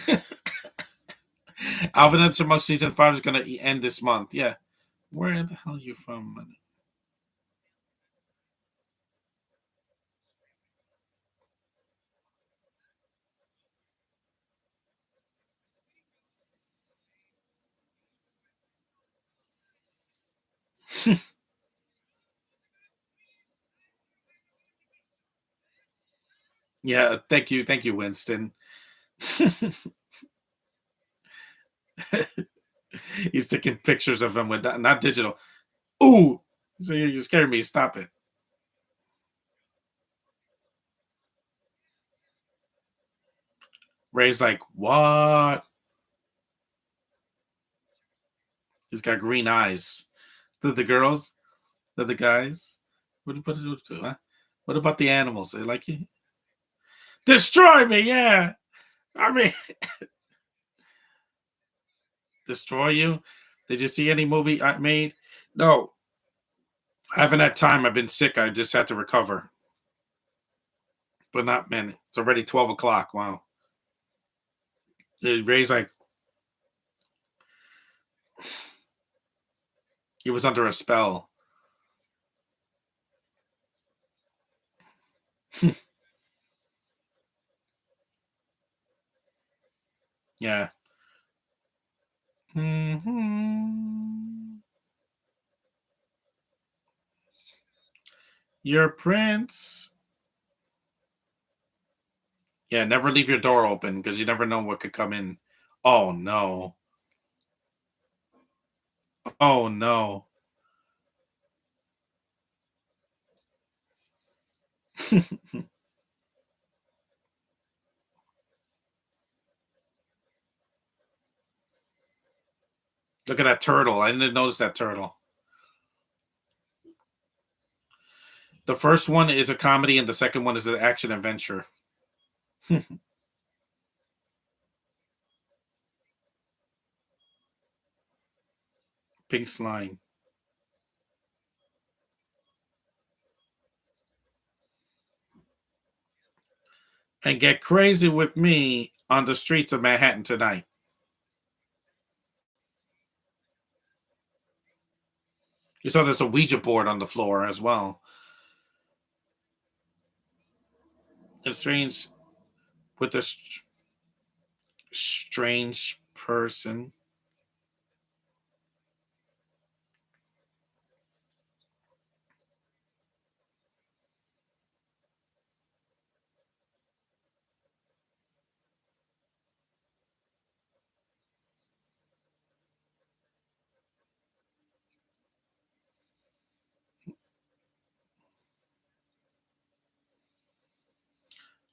Alvin and Chipmunk season 5 is going to end this month. Yeah. Where the hell are you from? Yeah, thank you, Winston. He's taking pictures of him with not digital. Ooh, so you're scaring me. Stop it. Ray's like, what? He's got green eyes. The girls, the guys. Huh? What about the animals? They like you? Destroy me, yeah. I mean, destroy you. Did you see any movie I made? No, I haven't had time. I've been sick. I just had to recover, but not many. It's already 12 o'clock. Wow. Ray's like he was under a spell. Yeah. Mm-hmm. Your prince. Yeah, never leave your door open because you never know what could come in. Oh no. Oh no. Look at that turtle. I didn't notice that turtle. The first one is a comedy and the second one is an action adventure. Pink slime. And get crazy with me on the streets of Manhattan tonight. You saw there's a Ouija board on the floor as well. It's strange with this strange person.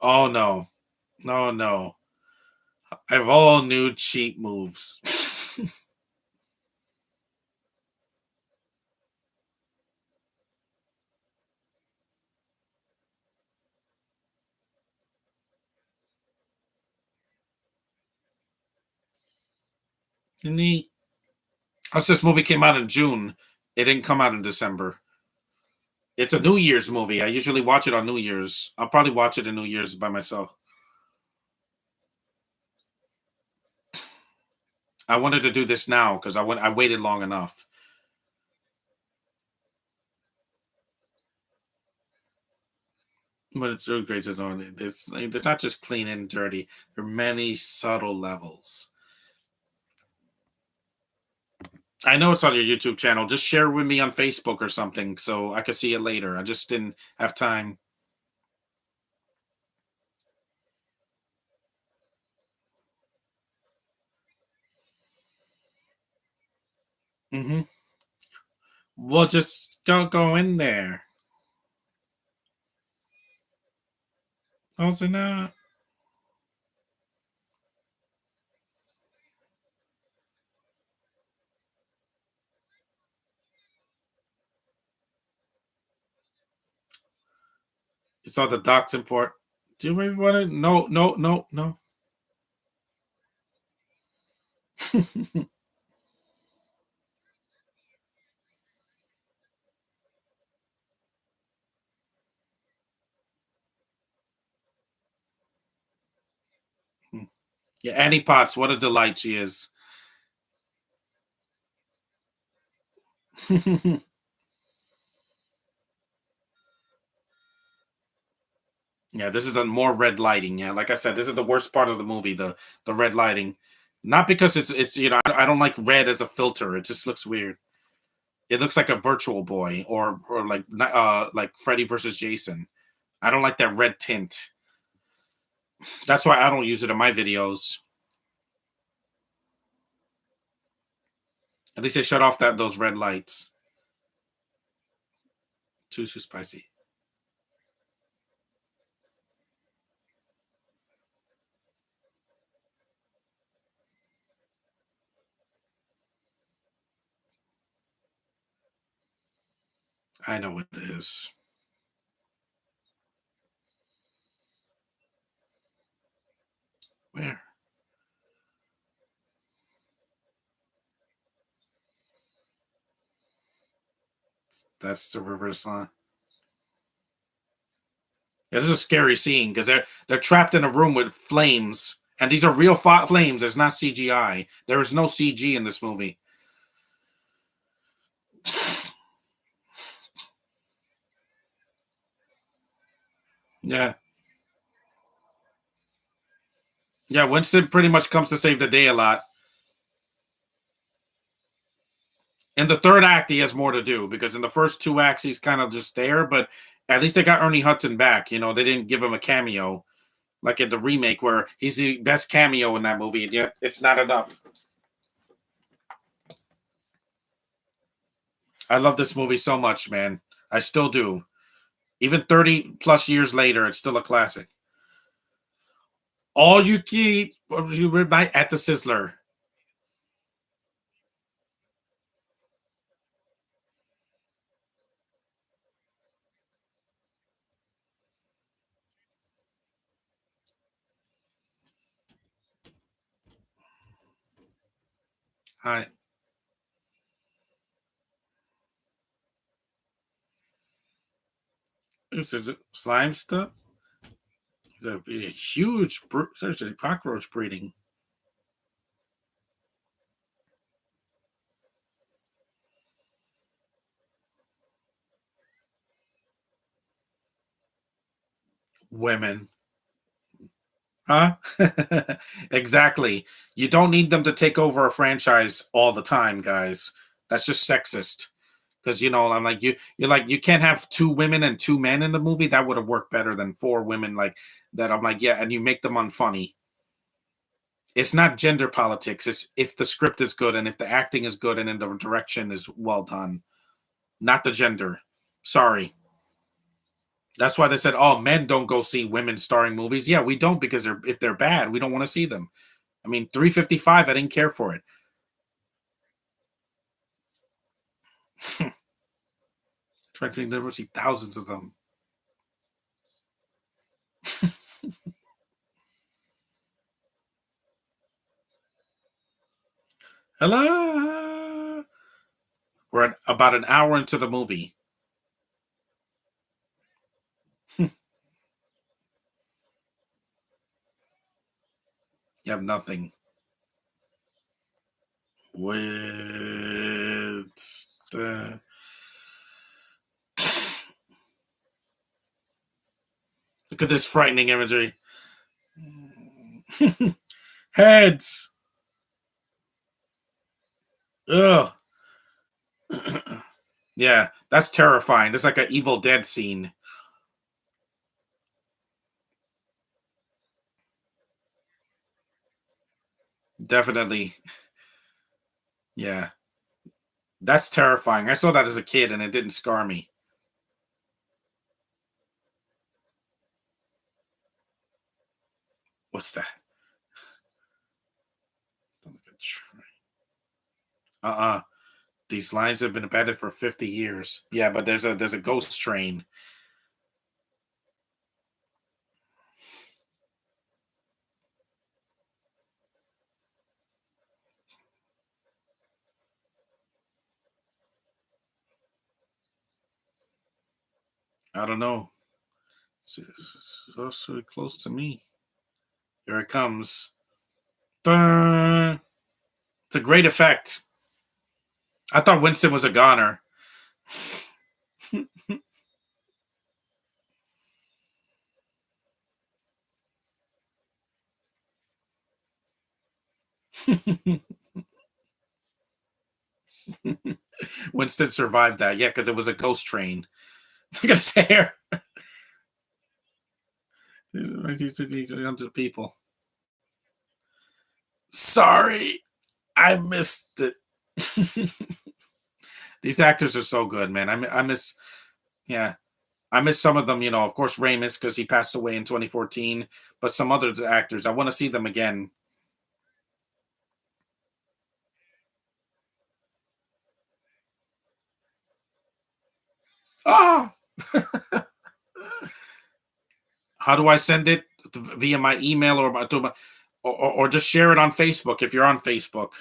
Oh no. No, no. I have all new cheat moves. Neat. Plus, this movie came out in June. It didn't come out in December. It's a New Year's movie. I usually watch it on New Year's. I'll probably watch it in New Year's by myself. I wanted to do this now because I waited long enough. But it's really great to know it's not just clean and dirty. There are many subtle levels. I know it's on your YouTube channel. Just share with me on Facebook or something so I can see it later. I just didn't have time. Hmm. Well, just go in there. Close enough. You saw the docs import. Do you maybe want to? No, no, no, no. Yeah, Annie Potts, what a delight she is. Yeah, this is a more red lighting. Yeah, like I said, this is the worst part of the movie, the red lighting. Not because it's I don't like red as a filter. It just looks weird. It looks like a virtual boy or like Freddy versus Jason. I don't like that red tint. That's why I don't use it in my videos. At least they shut off those red lights. Too spicy. I know what it is. Where? That's the reverse line. Yeah, this is a scary scene because they're trapped in a room with flames, and these are real flames. It's not CGI. There is no CG in this movie. Yeah, yeah. Winston pretty much comes to save the day a lot. In the third act, he has more to do because in the first two acts, he's kind of just there. But at least they got Ernie Hudson back. They didn't give him a cameo like in the remake where he's the best cameo in that movie, and yet it's not enough. I love this movie so much, man. I still do. Even 30 plus years later, it's still a classic. All you can eat night at the Sizzler. Hi. This is slime stuff. It's a huge, there's a cockroach breeding. Women. Huh? Exactly. You don't need them to take over a franchise all the time, guys. That's just sexist. Because I'm like you're like you can't have two women and two men in the movie. That would have worked better than four women like that. I'm like, yeah, and you make them unfunny. It's not gender politics. It's if the script is good and if the acting is good and then the direction is well done. Not the gender. Sorry. That's why they said, "Oh, men don't go see women starring movies." Yeah, we don't because if they're bad, we don't want to see them. I mean, 355, I didn't care for it. Trying to never see thousands of them. Hello. We're about an hour into the movie. You have nothing. With the look at this frightening imagery. Heads. Ugh. Yeah, that's terrifying. That's like an Evil Dead scene. Definitely. Yeah, that's terrifying. I saw that as a kid and it didn't scar me. What's that? Uh-uh. These lines have been embedded for 50 years. Yeah, but there's a ghost train. I don't know. So close to me. Here it comes. Dun. It's a great effect. I thought Winston was a goner. Winston survived that. Yeah, because it was a ghost train. Look at his hair. 100 people. Sorry, I missed it. These actors are so good, man. I miss, yeah, I miss some of them. Of course, Ramis because he passed away in 2014, but some other actors, I want to see them again. Ah, how do I send it via my email or just share it on Facebook if you're on Facebook,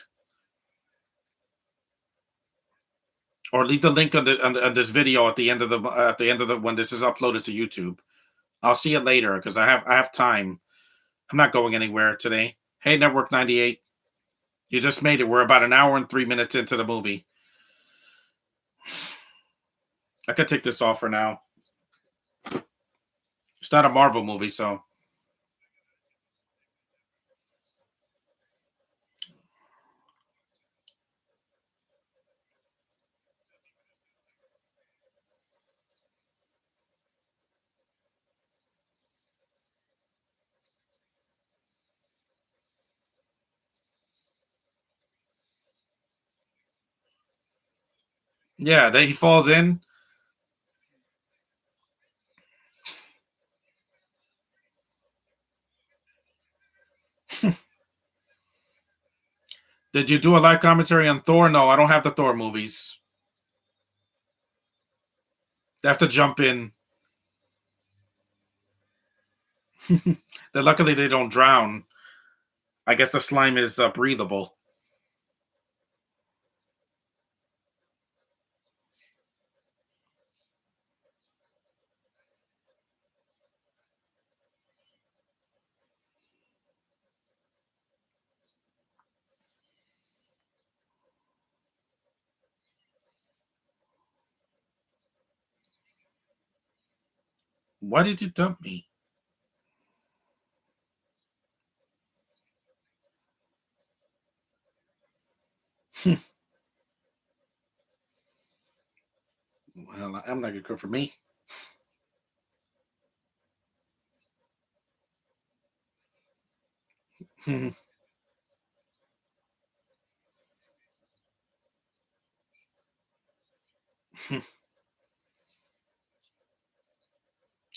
or leave the link on this video at the end of the when this is uploaded to YouTube. I'll see it later because I have time. I'm not going anywhere today. Hey, Network 98, you just made it. We're about an hour and 3 minutes into the movie. I could take this off for now. It's not a Marvel movie, so yeah, he falls in. Did you do a live commentary on Thor? No, I don't have the Thor movies. They have to jump in. Luckily they don't drown. I guess the slime is breathable. Why did you dump me? Well, I'm not good for me.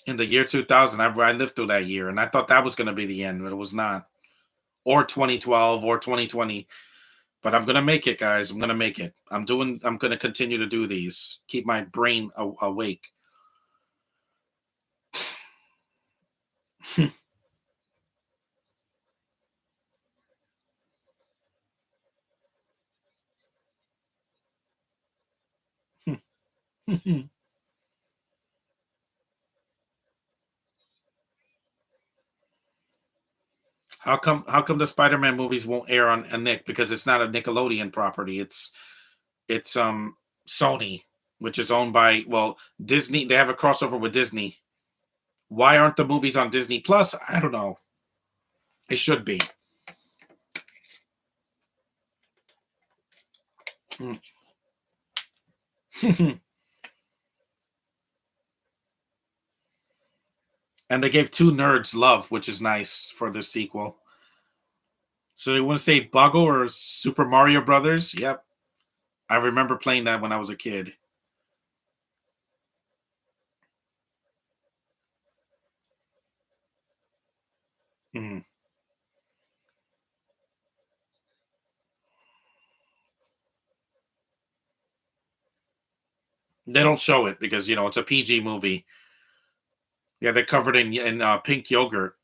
In the year 2000, I lived through that year, and I thought that was going to be the end, but it was not. Or 2012 or 2020. But I'm gonna make it, guys. I'm gonna make it. I'm gonna continue to do these. Keep my brain awake. How come the Spider-Man movies won't air on a Nick? Because it's not a Nickelodeon property. It's Sony, which is owned by, well, Disney. They have a crossover with Disney. Why aren't the movies on Disney Plus? I don't know. It should be. Mm. And they gave two nerds love, which is nice for the sequel. So you want to say Buggle or Super Mario Brothers? Yep. I remember playing that when I was a kid. Mhm. They don't show it because it's a PG movie. Yeah, they're covered in pink yogurt.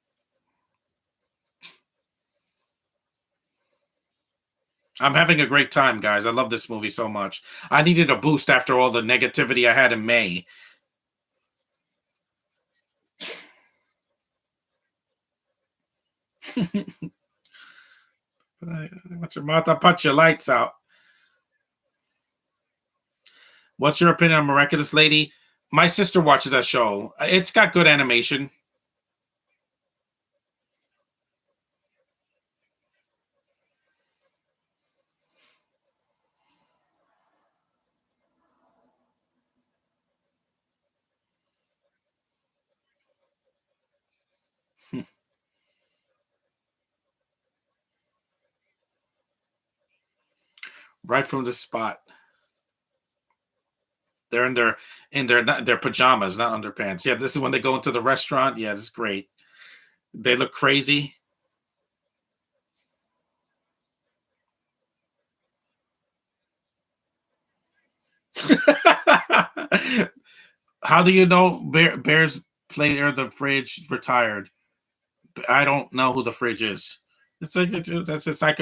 I'm having a great time, guys. I love this movie so much. I needed a boost after all the negativity I had in May. What's your mouth? I'll put your lights out. What's your opinion on Miraculous Lady? My sister watches that show. It's got good animation. Right from the spot. They're in their pajamas, not underpants. Yeah, this is when they go into the restaurant. Yeah, this is great. They look crazy. How do you know Bears player the fridge retired? I don't know who the fridge is. That's it's like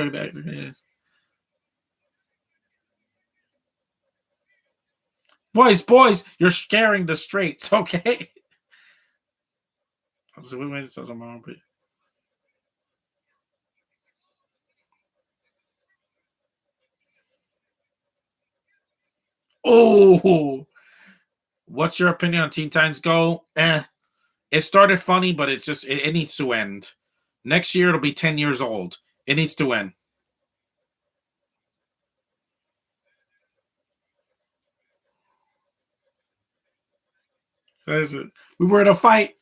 boys, you're scaring the straights. Okay. So we made it so tomorrow. Oh, what's your opinion on Teen Titans Go? It started funny, but it needs to end. Next year it'll be 10 years old. It needs to end. We were in a fight.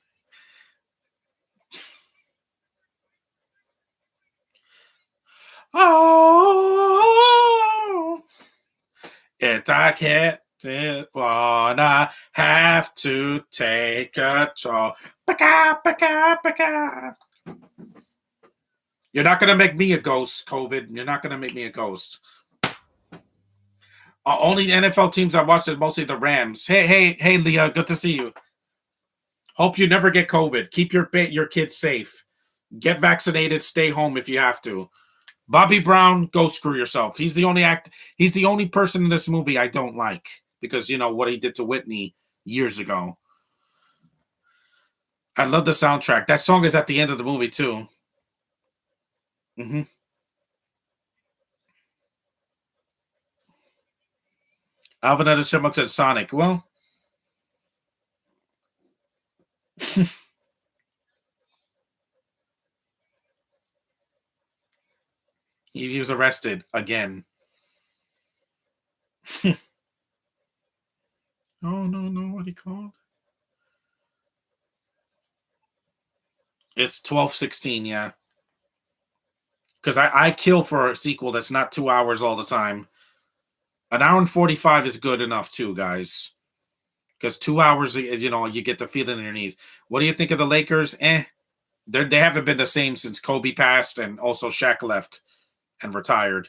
Oh, if I can't wanna have to take control. Baka, baka, baka. You're not gonna make me a ghost, COVID. You're not gonna make me a ghost. Only NFL teams I watch is mostly the Rams. Hey, hey, hey, Leah, good to see you. Hope you never get COVID. Keep your kids safe. Get vaccinated. Stay home if you have to. Bobby Brown, go screw yourself. He's the only act. He's the only person in this movie I don't like because what he did to Whitney years ago. I love the soundtrack. That song is at the end of the movie too. hmm Alvin and the Chipmunks and Sonic. Well, he was arrested again. Oh no, no, what he called? It's 12:16. Yeah, because I kill for a sequel that's not 2 hours all the time. An hour and 45 is good enough too, guys. Because 2 hours, you get the feeling in your knees. What do you think of the Lakers? They haven't been the same since Kobe passed and also Shaq left and retired.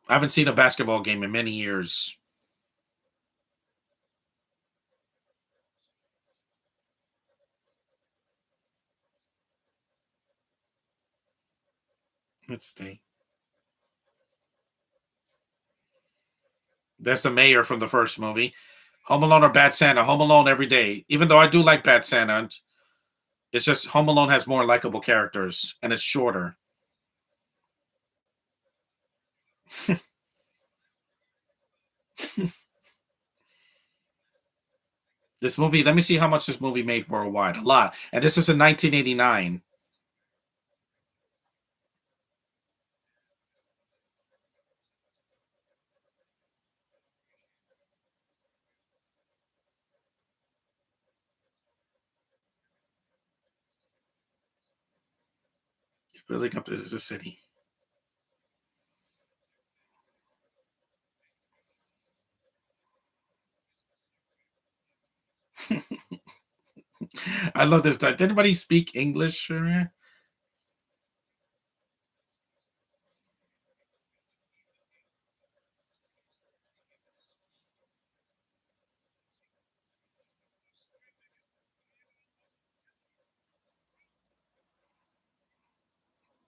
I haven't seen a basketball game in many years. Let's see. That's the mayor from the first movie. Home Alone or Bad Santa. Home Alone every day. Even though I do like Bad Santa, it's just Home Alone has more likable characters and it's shorter. This movie, let me see how much this movie made worldwide. A lot. And this is in 1989. It's building up to the city. I love this. Did anybody speak English?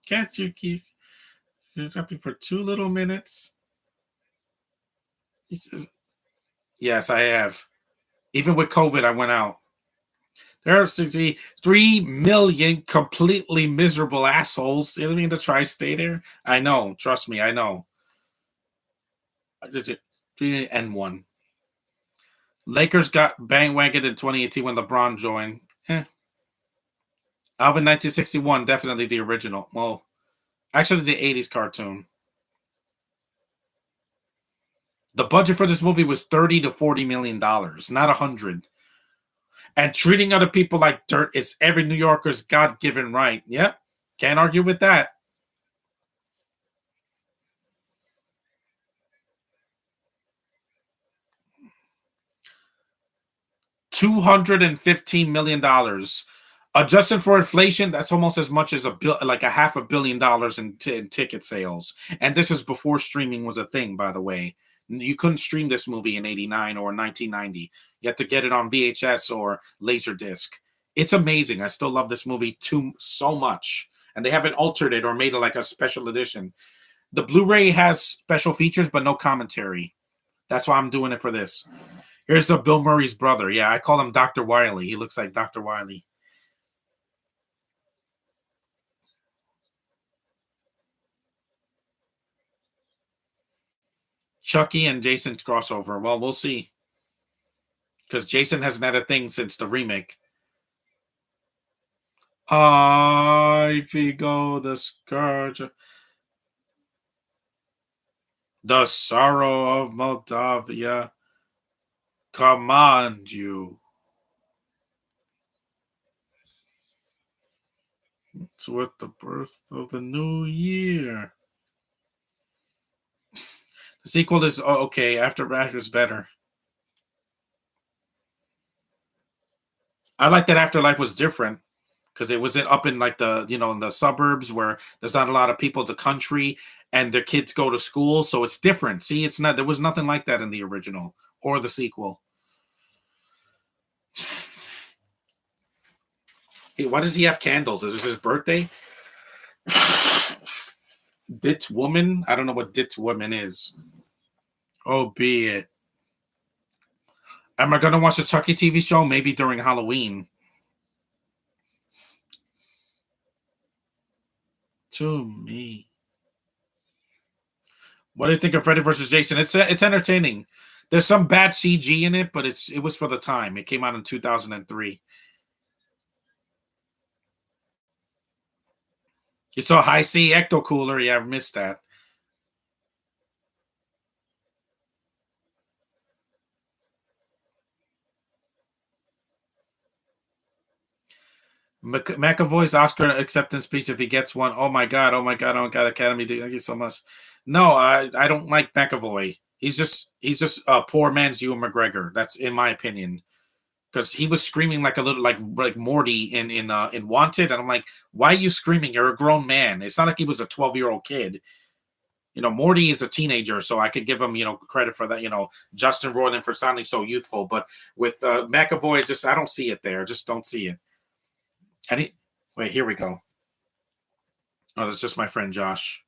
Can't you keep interrupting for 2 little minutes? He says, yes, I have. Even with COVID, I went out. There are 3 million completely miserable assholes. You know what I mean? The tri-state area. I know. Trust me, I know. N1. Lakers got bandwagon in 2018 when LeBron joined. Alvin 1961, definitely the original. Well, actually, the 80s cartoon. The budget for this movie was $30 to $40 million, not 100. And treating other people like dirt is every New Yorker's God-given right. Yep, can't argue with that. 215 million dollars. Adjusted for inflation, that's almost as much as like a $500 million in ticket sales. And this is before streaming was a thing, by the way. You couldn't stream this movie in '89 or 1990. You had to get it on VHS or Laserdisc. It's amazing. I still love this movie so much. And they haven't altered it or made it like a special edition. The Blu-ray has special features, but no commentary. That's why I'm doing it for this. Here's Bill Murray's brother. Yeah, I call him Dr. Wiley. He looks like Dr. Wiley. Chucky and Jason crossover. Well, we'll see. Because Jason hasn't had a thing since the remake. I Figo the Scourge. The sorrow of Moldavia command you. It's with the birth of the new year. The sequel is okay. After is better. I like that Afterlife was different because it wasn't up in like the in the suburbs where there's not a lot of people. It's a country and their kids go to school, so it's different. See, it's not there was nothing like that in the original or the sequel. Hey, why does he have candles? Is this his birthday? Dit woman? I don't know what dit woman is. Oh, be it. Am I gonna watch the Chucky TV show? Maybe during Halloween. To me. What do you think of Freddy versus Jason? It's entertaining. There's some bad CG in it, but it was for the time. It came out in 2003. You saw High C Ecto Cooler. Yeah, I missed that. McAvoy's Oscar acceptance speech, if he gets one. Oh my god! Oh my god! Oh my god! Academy, thank you so much. No, I don't like McAvoy. He's just a poor man's Ewan McGregor. That's in my opinion. Because he was screaming like a little like Morty in Wanted, and I'm like, why are you screaming? You're a grown man. It's not like he was a 12-year-old kid. Morty is a teenager, so I could give him credit for that. Justin Roiland for sounding so youthful, but with McAvoy, just I don't see it there. Just don't see it. Wait, here we go. Oh, that's just my friend Josh.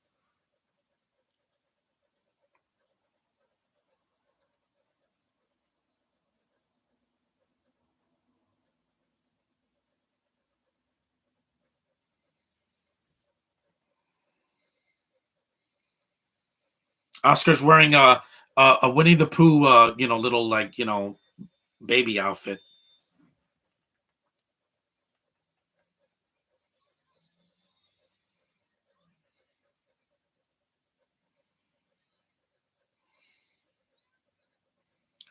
Oscar's wearing a Winnie the Pooh, little like baby outfit.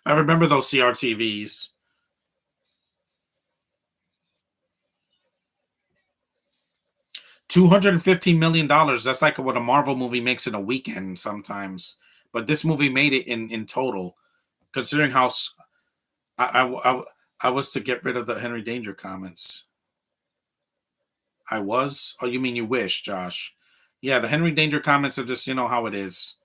I remember those CRTVs. $215 million. That's like what a Marvel movie makes in a weekend sometimes. But this movie made it in total, considering how I was to get rid of the Henry Danger comments. I was. Oh, you mean you wish, Josh? Yeah, the Henry Danger comments are just how it is.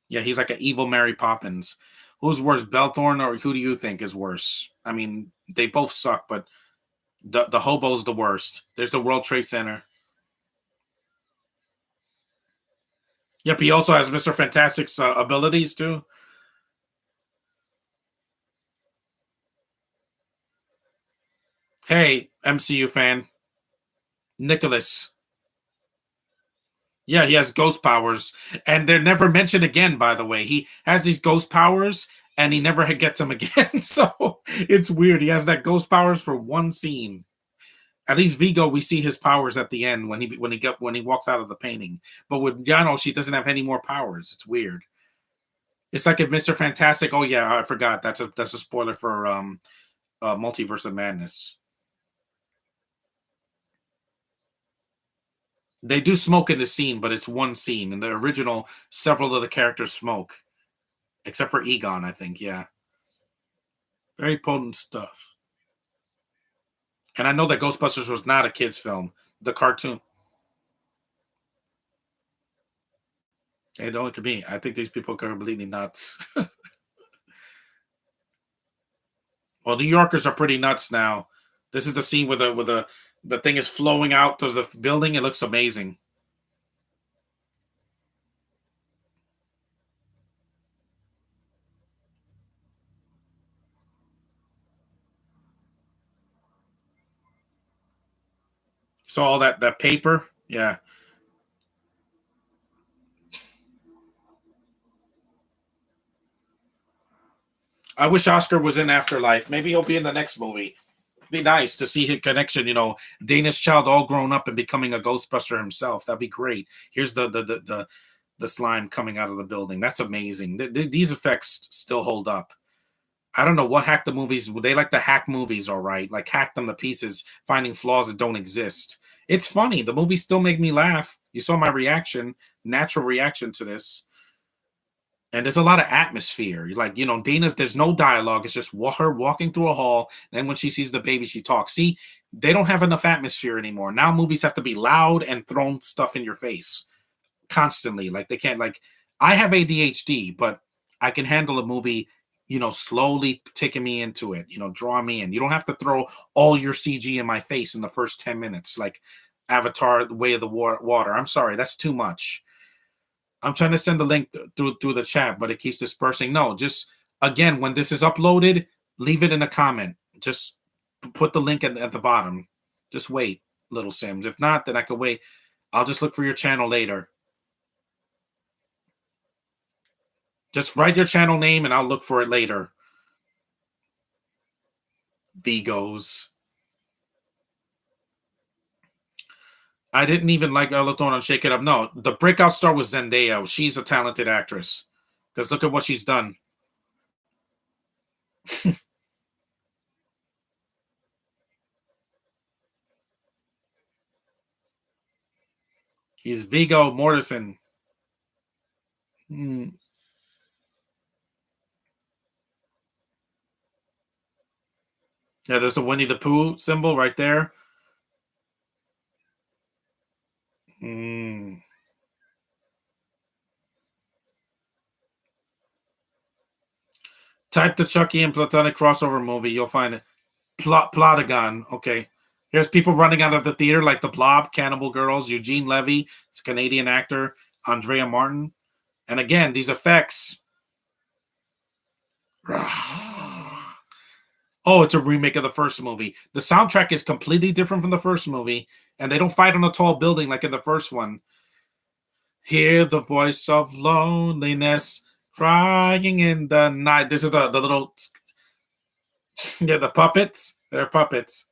Yeah, he's like an evil Mary Poppins. Who's worse, Belthorn or who do you think is worse? I mean, they both suck, but the hobo's the worst. There's the World Trade Center. Yep, he also has Mr. Fantastic's abilities too. Hey, MCU fan, Nicholas. Yeah, he has ghost powers, and they're never mentioned again. By the way, he has these ghost powers, and he never gets them again. So it's weird. He has that ghost powers for one scene. At least Vigo, we see his powers at the end when he walks out of the painting. But with Yano, she doesn't have any more powers. It's weird. It's like if Mr. Fantastic. Oh yeah, I forgot. That's a spoiler for Multiverse of Madness. They do smoke in the scene, but it's one scene. In the original, several of the characters smoke, except for Egon, I think. Yeah, very potent stuff. And I know that Ghostbusters was not a kids' film. The cartoon. It only could be. I think these people are completely nuts. Well, New Yorkers are pretty nuts now. This is the scene where the thing is flowing out to the building. It looks amazing. So all that paper, yeah. I wish Oscar was in Afterlife. Maybe he'll be in the next movie. It'd be nice to see his connection. Danish child all grown up and becoming a Ghostbuster himself. That'd be great. Here's the slime coming out of the building. That's amazing. These effects still hold up. I don't know what hacked the movies. They like to hack movies, all right. Like hack them to pieces, finding flaws that don't exist. It's funny. The movies still make me laugh. You saw my reaction, natural reaction to this. And there's a lot of atmosphere. Like, Dana's, there's no dialogue. It's just her walking through a hall. And when she sees the baby, she talks. See, they don't have enough atmosphere anymore. Now movies have to be loud and thrown stuff in your face constantly. Like they can't, like, I have ADHD, but I can handle a movie, slowly taking me into it, draw me in. You don't have to throw all your CG in my face in the first 10 minutes, like Avatar, The Way of the Water. I'm sorry, that's too much. I'm trying to send the link through the chat, but it keeps dispersing. No, just again, when this is uploaded, leave it in a comment. Just put the link at the bottom. Just wait, little Sims. If not, then I can wait. I'll just look for your channel later. Just write your channel name and I'll look for it later. Vigos. I didn't even like Ella on Shake It Up. No, the breakout star was Zendaya. She's a talented actress. Because look at what she's done. He's Viggo Mortensen. Hmm. Yeah, there's the Winnie the Pooh symbol right there. Mm. Type the Chucky and Platonic crossover movie. You'll find it. Plotagon. Okay. Here's people running out of the theater like the Blob, Cannibal Girls, Eugene Levy, it's a Canadian actor, Andrea Martin. And again, these effects. Oh, it's a remake of the first movie. The soundtrack is completely different from the first movie, and they don't fight on a tall building like in the first one. Hear the voice of loneliness crying in the night. This is the little, yeah, the puppets. They're puppets.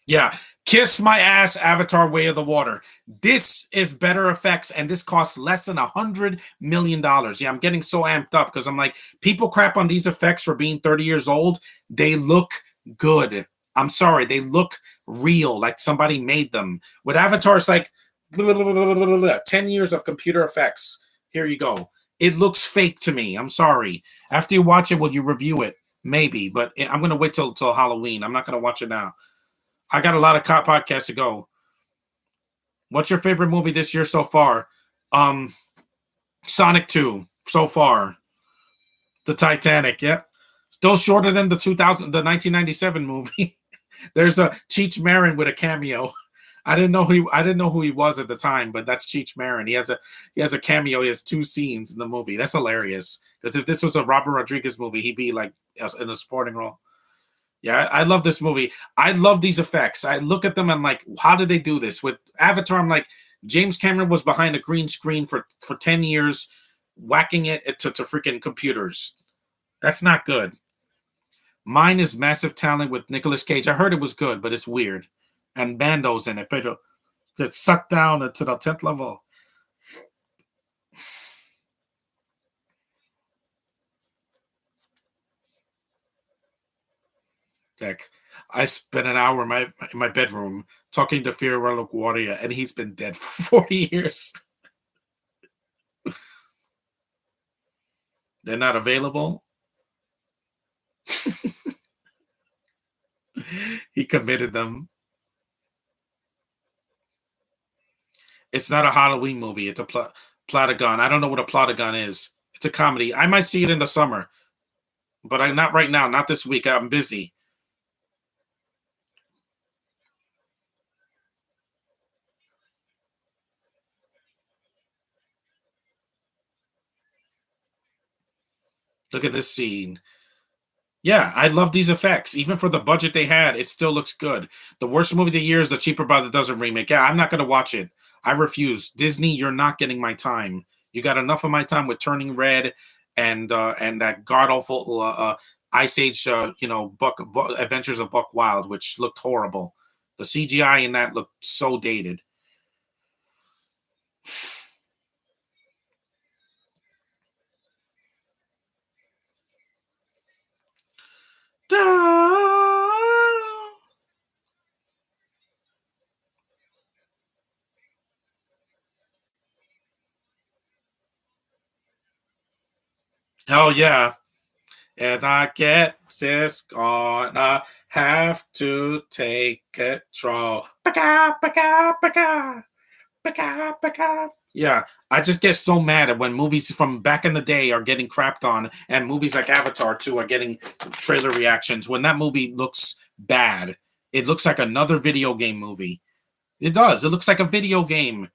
Yeah. Kiss my ass, Avatar Way of the Water. This is better effects, and this costs less than $100 million. Yeah, I'm getting so amped up because I'm like, people crap on these effects for being 30 years old. They look good. I'm sorry, they look real, like somebody made them. With Avatar, it's like 10 years of computer effects. Here you go. It looks fake to me. I'm sorry. After you watch it, will you review it? Maybe, but I'm gonna wait till Halloween. I'm not gonna watch it now. I got a lot of cop podcasts to go. What's your favorite movie this year so far? Um, Sonic 2 so far. The Titanic, yep. Still shorter than the 1997 movie. There's a Cheech Marin with a cameo. I didn't know who he was at the time, but that's Cheech Marin. He has a cameo. He has two scenes in the movie. That's hilarious. Because if this was a Robert Rodriguez movie, he'd be like in a supporting role. Yeah, I love this movie. I love these effects. I look at them and like, how did they do this? With Avatar, I'm like, James Cameron was behind a green screen for 10 years, whacking it to freaking computers. That's not good. Mine is Massive Talent with Nicolas Cage. I heard it was good, but it's weird. And Bando's in it, but it's sucked down to the 10th level. Heck, I spent an hour in my bedroom talking to Fiorello Guardia, and he's been dead for 40 years. They're not available. He committed them. It's not a Halloween movie. It's a Platagon. I don't know what a Platagon is. It's a comedy. I might see it in the summer, but I'm not right now. Not this week. I'm busy. Look at this scene. Yeah, I love these effects. Even for the budget they had, it still looks good. The worst movie of the year is The Cheaper by the Dozen remake. Yeah, I'm not going to watch it. I refuse. Disney, you're not getting my time. You got enough of my time with Turning Red and that god awful Ice Age, Buck Adventures of Buck Wild, which looked horrible. The CGI in that looked so dated. Hell yeah. And I guess it's gonna have to take control. Baka, baka, baka, baka, baka. Yeah, I just get so mad at when movies from back in the day are getting crapped on, and movies like Avatar 2 are getting trailer reactions. When that movie looks bad, it looks like another video game movie. It does. It looks like a video game.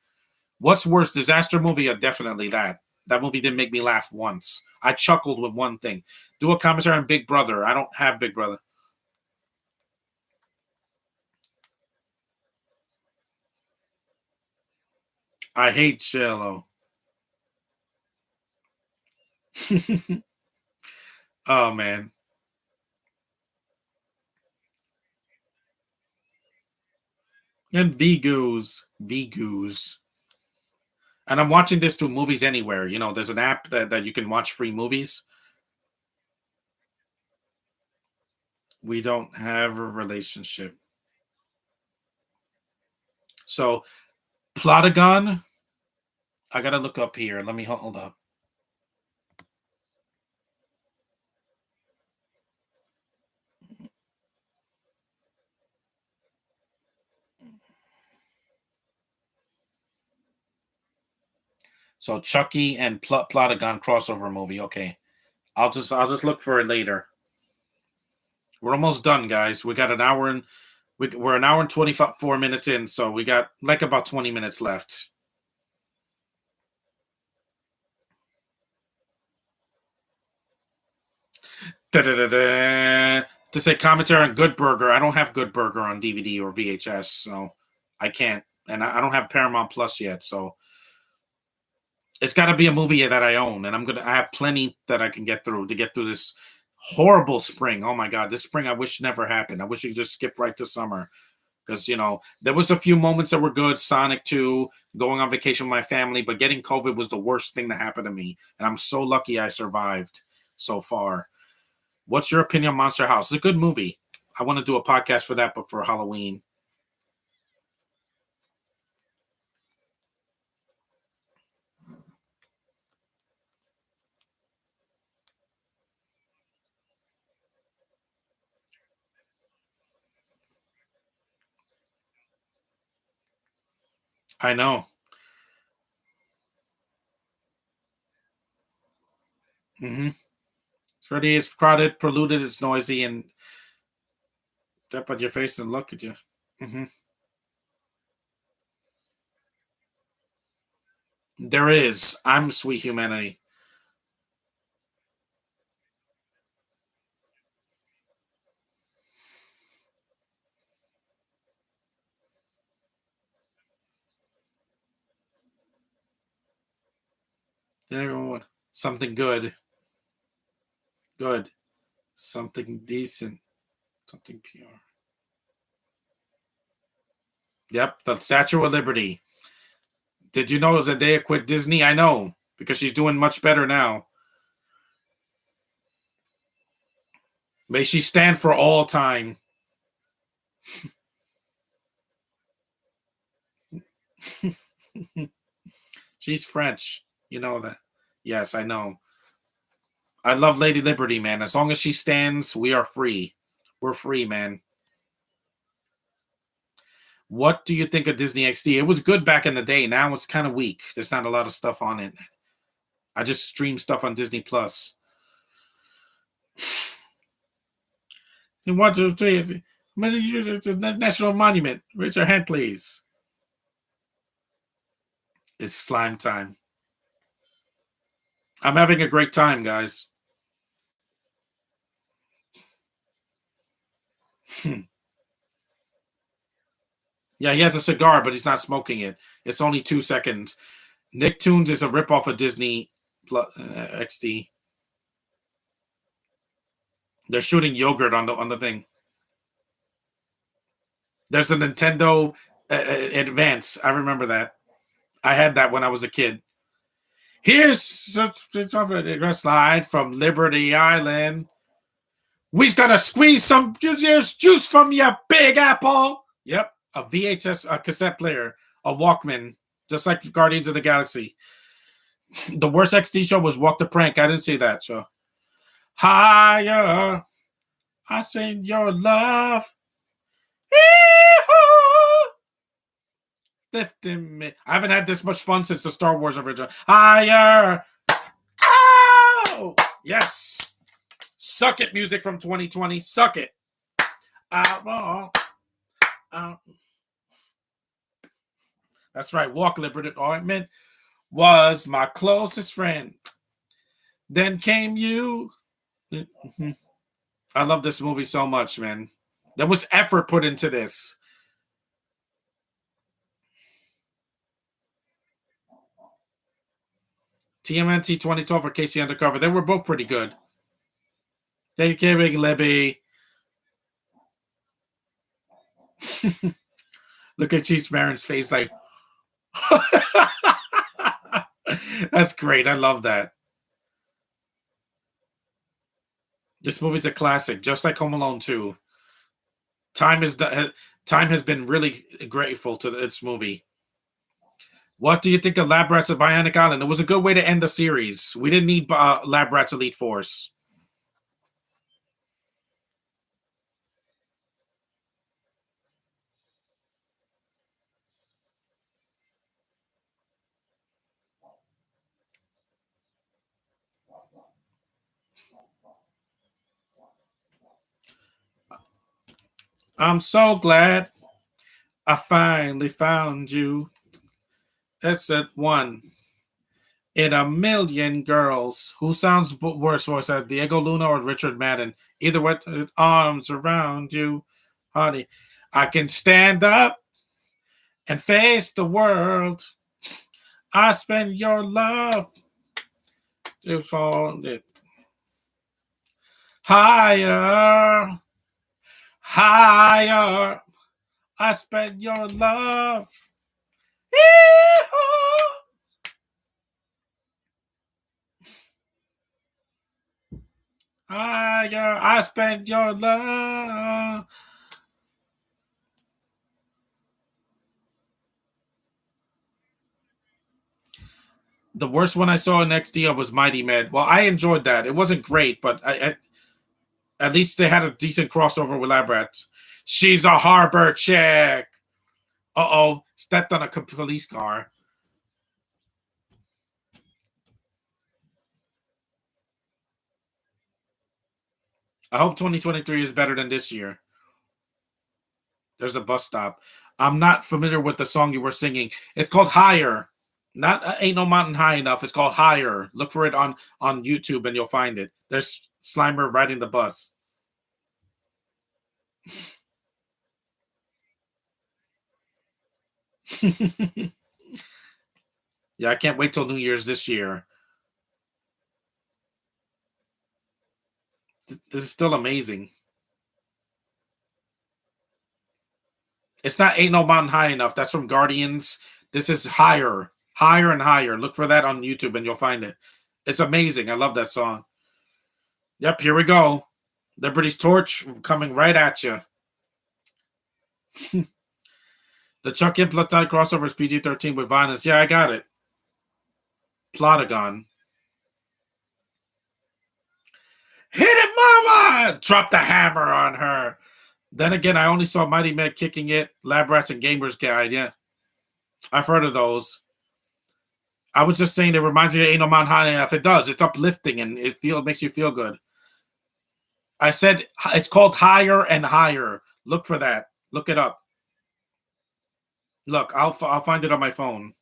What's worse, disaster movie or definitely that? That movie didn't make me laugh once. I chuckled with one thing. Do a commentary on Big Brother. I don't have Big Brother. I hate Shallow. Oh man. And Vigos. And I'm watching this through Movies Anywhere. There's an app that you can watch free movies. We don't have a relationship. So Plotagon, I gotta look up here. Let me hold up. So Chucky and Plotagon crossover movie. Okay. I'll just look for it later. We're almost done, guys. We got an hour and we're an hour and 24 minutes in, so we got like about 20 minutes left. Da-da-da-da. to say commentary on Good Burger. I don't have Good Burger on DVD or VHS, so I can't. And I don't have Paramount Plus yet, so it's got to be a movie that I own, and I have plenty that I can get through to get through this horrible spring. Oh my god, this spring I wish never happened. I wish you could just skip right to summer because there was a few moments that were good. Sonic 2, going on vacation with my family, but getting COVID was the worst thing that happened to me, and I'm so lucky I survived so far. What's your opinion on Monster House? It's a good movie. I want to do a podcast for that, but for Halloween. I know. Mm-hmm. It's already it's crowded, polluted, it's noisy, and step on your face and look at you. Mm-hmm. There is. I'm Sweet Humanity. Everyone, something good, good, something decent, something pure. Yep, the Statue of Liberty. Did you know Zendaya quit Disney? I know because she's doing much better now. May she stand for all time. She's French. You know that. Yes, I know. I love Lady Liberty, man. As long as she stands, we are free. We're free, man. What do you think of Disney XD? It was good back in the day. Now it's kind of weak. There's not a lot of stuff on it. I just stream stuff on Disney Plus. And one, two, three. It's a national monument. Raise your hand, please. It's slime time. I'm having a great time, guys. Yeah, he has a cigar, but he's not smoking it. It's only 2 seconds. Nicktoons is a ripoff of Disney XD. They're shooting yogurt on the thing. There's a Nintendo Advance. I remember that. I had that when I was a kid. Here's a slide from Liberty Island. We's gonna squeeze some juice from your big apple. Yep, a VHS, a cassette player, a Walkman, just like Guardians of the Galaxy. The worst XD show was Walk the Prank. I didn't see that show. Higher, I sing your love. Lifting me. I haven't had this much fun since the Star Wars original. Higher. Oh, yes. Suck it, music from 2020. Suck it. That's right. Walk Liberty Ointment was my closest friend. Then came you. I love this movie so much, man. There was effort put into this. TMNT 2012 or Casey Undercover. They were both pretty good. Thanksgiving, Libby. Look at Cheech Marin's face like. That's great. I love that. This movie's a classic, just like Home Alone 2. Time has been really grateful to its movie. What do you think of Lab Rats of Bionic Island? It was a good way to end the series. We didn't need Lab Rats Elite Force. I'm so glad I finally found you. That's at one. in a million girls. Who sounds worse voice, Diego Luna or Richard Madden? Either way, arms around you, honey. I can stand up and face the world. I spend your love to fall higher, higher. I spend your love. Higher. I spend your love. The worst one I saw in XD was Mighty Med. Well, I enjoyed that. It wasn't great, but at least they had a decent crossover with Lab Rats. She's a harbor chick. Uh-oh. Stepped on a police car. I hope 2023 is better than this year. There's a bus stop. I'm not familiar with the song you were singing. It's called Higher. Not Ain't No Mountain High Enough. It's called Higher. Look for it on YouTube and you'll find it. There's Slimer riding the bus. Yeah, I can't wait till New Year's this year. This is still amazing. It's not Ain't No Mountain High Enough. That's from Guardians. This is Higher. Higher and Higher. Look for that on YouTube and you'll find it. It's amazing. I love that song. Yep, here we go. Liberty's Torch coming right at you. The Chuck Implantai crossover is PG-13 with violence. Yeah, I got it. Plotagon. Hit it, mama! Drop the hammer on her. Then again, I only saw Mighty Med kicking it, Lab Rats and Gamers Guide. Yeah, I've heard of those. I was just saying it reminds me of Ain't No Mountain High Enough. It does. It's uplifting and makes you feel good. I said it's called Higher and Higher. Look for that. Look it up. Look, I'll find it on my phone.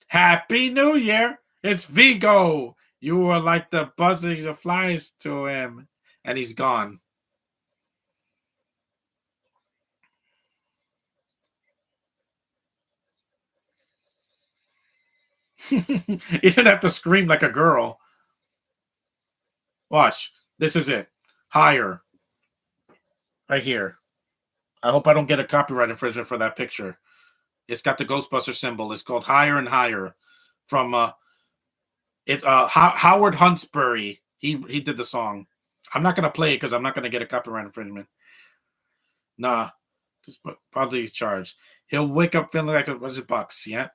Happy New Year! It's Vigo. You were like the buzzing of flies to him, and he's gone. You didn't have to scream like a girl. Watch. This is it. Higher. Right here. I hope I don't get a copyright infringement for that picture. It's got the Ghostbuster symbol. It's called Higher and Higher from Howard Huntsbury. He did the song. I'm not gonna play it because I'm not gonna get a copyright infringement. Nah, just probably charged. He'll wake up feeling like $100. Yeah.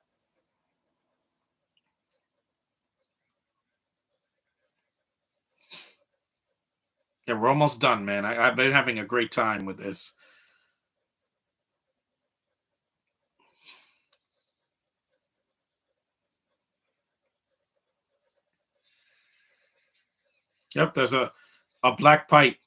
Yeah, we're almost done, man. I've been having a great time with this. Yep, there's a black pipe.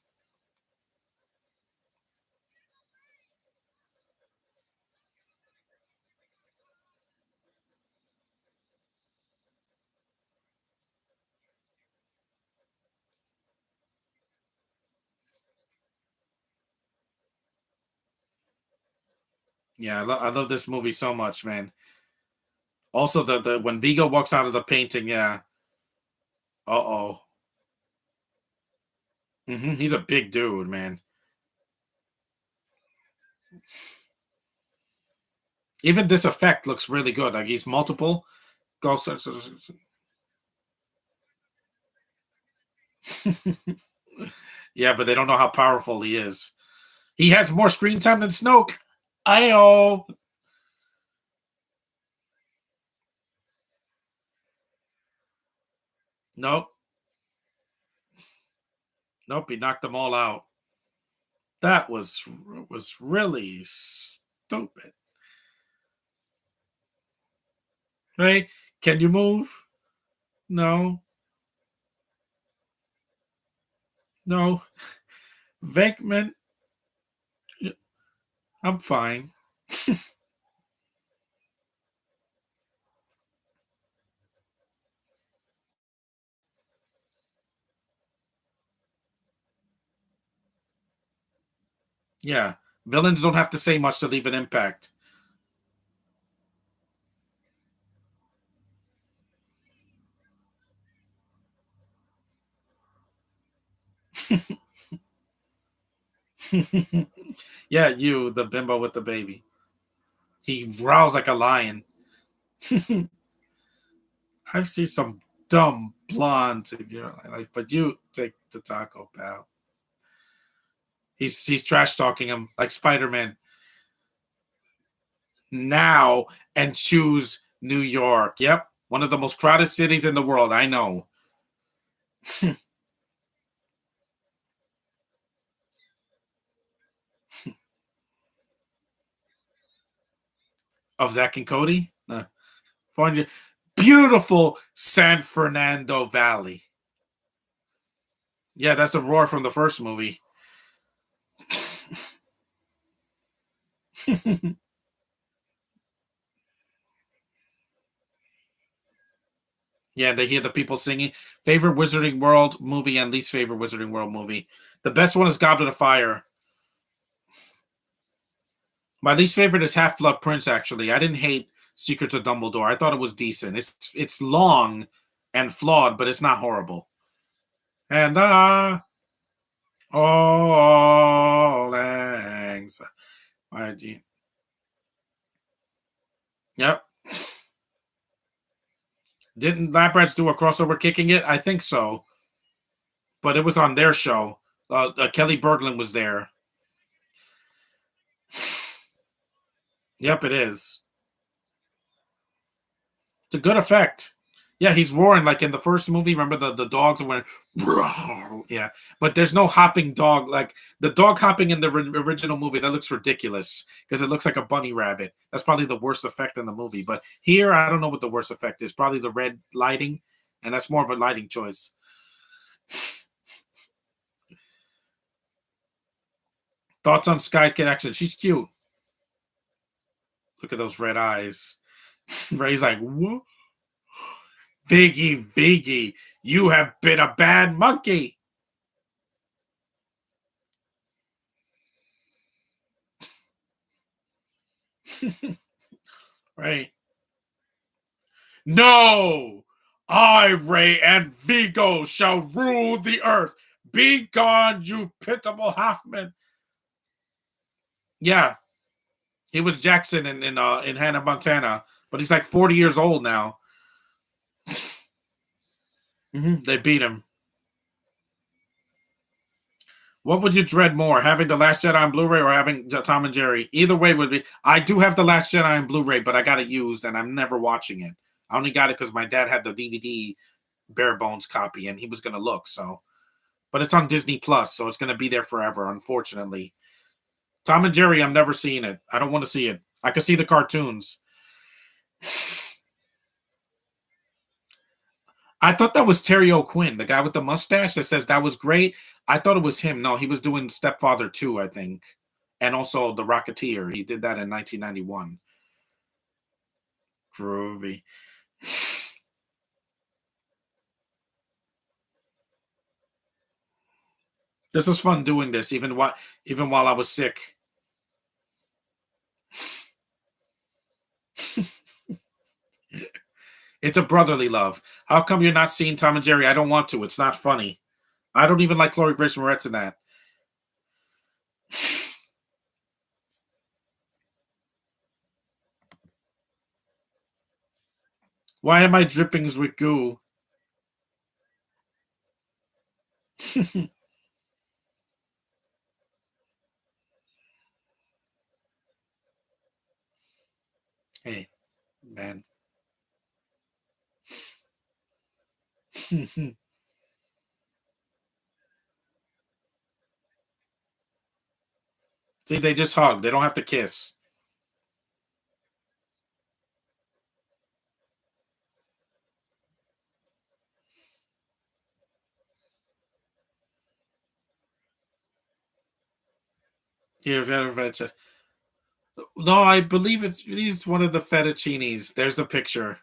Yeah, I love this movie so much, man. Also, the when Vigo walks out of the painting, yeah. Uh-oh. He's a big dude, man. Even this effect looks really good. Like he's multiple. Ghost. Yeah, but they don't know how powerful he is. He has more screen time than Snoke. Ayo. Nope. Nope. He knocked them all out. That was really stupid. Right? Can you move? No. No. Venkman. I'm fine. Yeah, villains don't have to say much to leave an impact. Yeah, you, the bimbo with the baby. He growls like a lion. I've seen some dumb blondes in your life, but you take the taco, pal. He's trash talking him like Spider Man now and choose New York. Yep, one of the most crowded cities in the world. I know. Of Zach and Cody. Beautiful San Fernando Valley. Yeah, that's the roar from the first movie. Yeah, they hear the people singing. Favorite Wizarding World movie and least favorite Wizarding World movie. The best one is Goblet of Fire. My least favorite is Half Blood Prince. Actually, I didn't hate Secrets of Dumbledore. I thought it was decent. It's long and flawed, but it's not horrible. And all thanks. Yep. Didn't Lab Rats do a crossover kicking it? I think so, but it was on their show. Kelly Berglund was there. Yep, it is. It's a good effect. Yeah, he's roaring like in the first movie. Remember the dogs went, yeah, but there's no hopping dog like the dog hopping in the original movie. That looks ridiculous because it looks like a bunny rabbit. That's probably the worst effect in the movie. But here, I don't know what the worst effect is. Probably the red lighting, and that's more of a lighting choice. Thoughts on Sky Connection? She's cute. Look at those red eyes. Ray's like, whoa. Viggy, you have been a bad monkey. Right. No! I, Ray, and Vigo shall rule the earth. Be gone, you pitiful halfman. Yeah, he was Jackson in Hannah Montana, but he's like 40 years old now. They beat him. What would you dread more, having The Last Jedi on Blu-ray or having Tom and Jerry? Either way would be. I do have The Last Jedi on Blu-ray, but I got it used, and I'm never watching it. I only got it because my dad had the DVD bare bones copy, and he was gonna look. So, but it's on Disney Plus, so it's gonna be there forever. Unfortunately, Tom and Jerry, I'm never seeing it. I don't want to see it. I can see the cartoons. I thought that was Terry O'Quinn, the guy with the mustache that says that was great. I thought it was him. No, he was doing Stepfather 2, I think. And also The Rocketeer. He did that in 1991. Groovy. This was fun doing this, even while I was sick. It's a brotherly love. How come you're not seeing Tom and Jerry? I don't want to. It's not funny. I don't even like Chloe Grace Moretz in that. Why am I drippings with goo? Hey, man. See, they just hug. They don't have to kiss. Here's no, I believe it's one of the fettuccinis. There's the picture.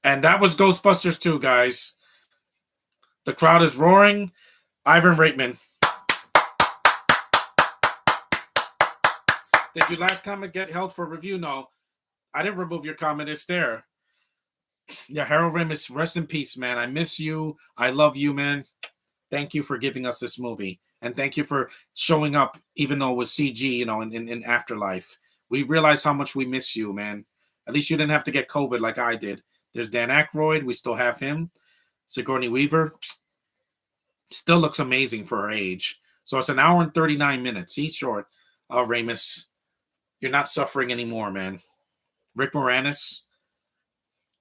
And that was Ghostbusters 2, guys. The crowd is roaring. Ivan Reitman. Did your last comment get held for review? No. I didn't remove your comment. It's there. Yeah, Harold Ramis, rest in peace, man. I miss you. I love you, man. Thank you for giving us this movie. And thank you for showing up, even though it was CG, in Afterlife. We realize how much we miss you, man. At least you didn't have to get COVID like I did. There's Dan Aykroyd. We still have him. Sigourney Weaver still looks amazing for her age. So it's an hour and 39 minutes. See, short. Oh, Ramis, you're not suffering anymore, man. Rick Moranis.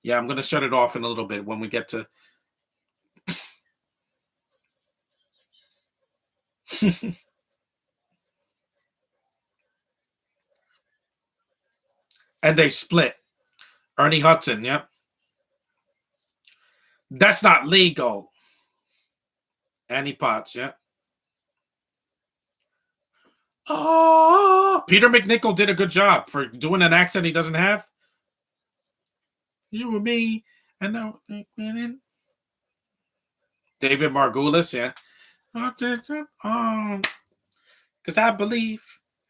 Yeah, I'm going to shut it off in a little bit when we get to. And they split. Ernie Hudson, yep. That's not legal. Annie Potts, yeah. Oh, Peter McNichol did a good job for doing an accent he doesn't have. You and me, I know. David Margulis, yeah. Because I believe.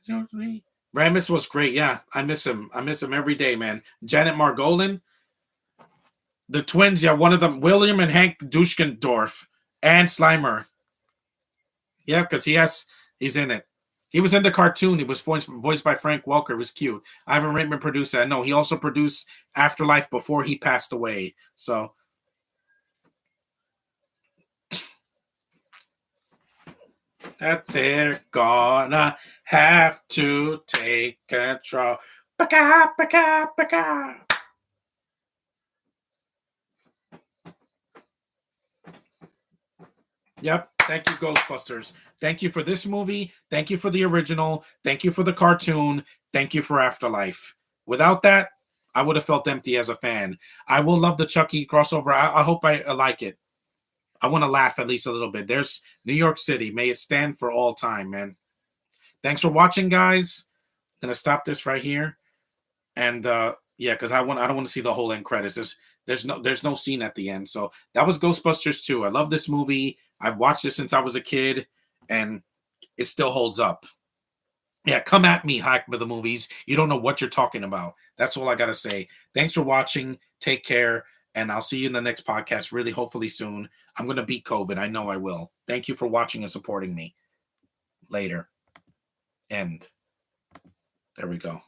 You know what I mean? Ramis was great, yeah. I miss him. I miss him every day, man. Janet Margolin, the twins, yeah, one of them, William and Hank Duschendorf, and Slimer. Yeah, because he's in it. He was in the cartoon. He was voiced by Frank Welker. It was cute. Ivan Reitman produced that. No, he also produced Afterlife before he passed away. So that they're gonna have to take control. Baka, baka, baka. Yep. Thank you, Ghostbusters. Thank you for this movie. Thank you for the original. Thank you for the cartoon. Thank you for Afterlife. Without that, I would have felt empty as a fan. I will love the Chucky crossover. I hope I like it. I want to laugh at least a little bit. There's New York City. May it stand for all time, man. Thanks for watching, guys. I'm gonna stop this right here. And yeah, because I don't want to see the whole end credits. There's no scene at the end. So that was Ghostbusters 2. I love this movie. I've watched it since I was a kid, and it still holds up. Yeah, come at me, hype with the movies. You don't know what you're talking about. That's all I gotta say. Thanks for watching. Take care, and I'll see you in the next podcast. Really, hopefully soon. I'm gonna beat COVID. I know I will. Thank you for watching and supporting me. Later. End. There we go.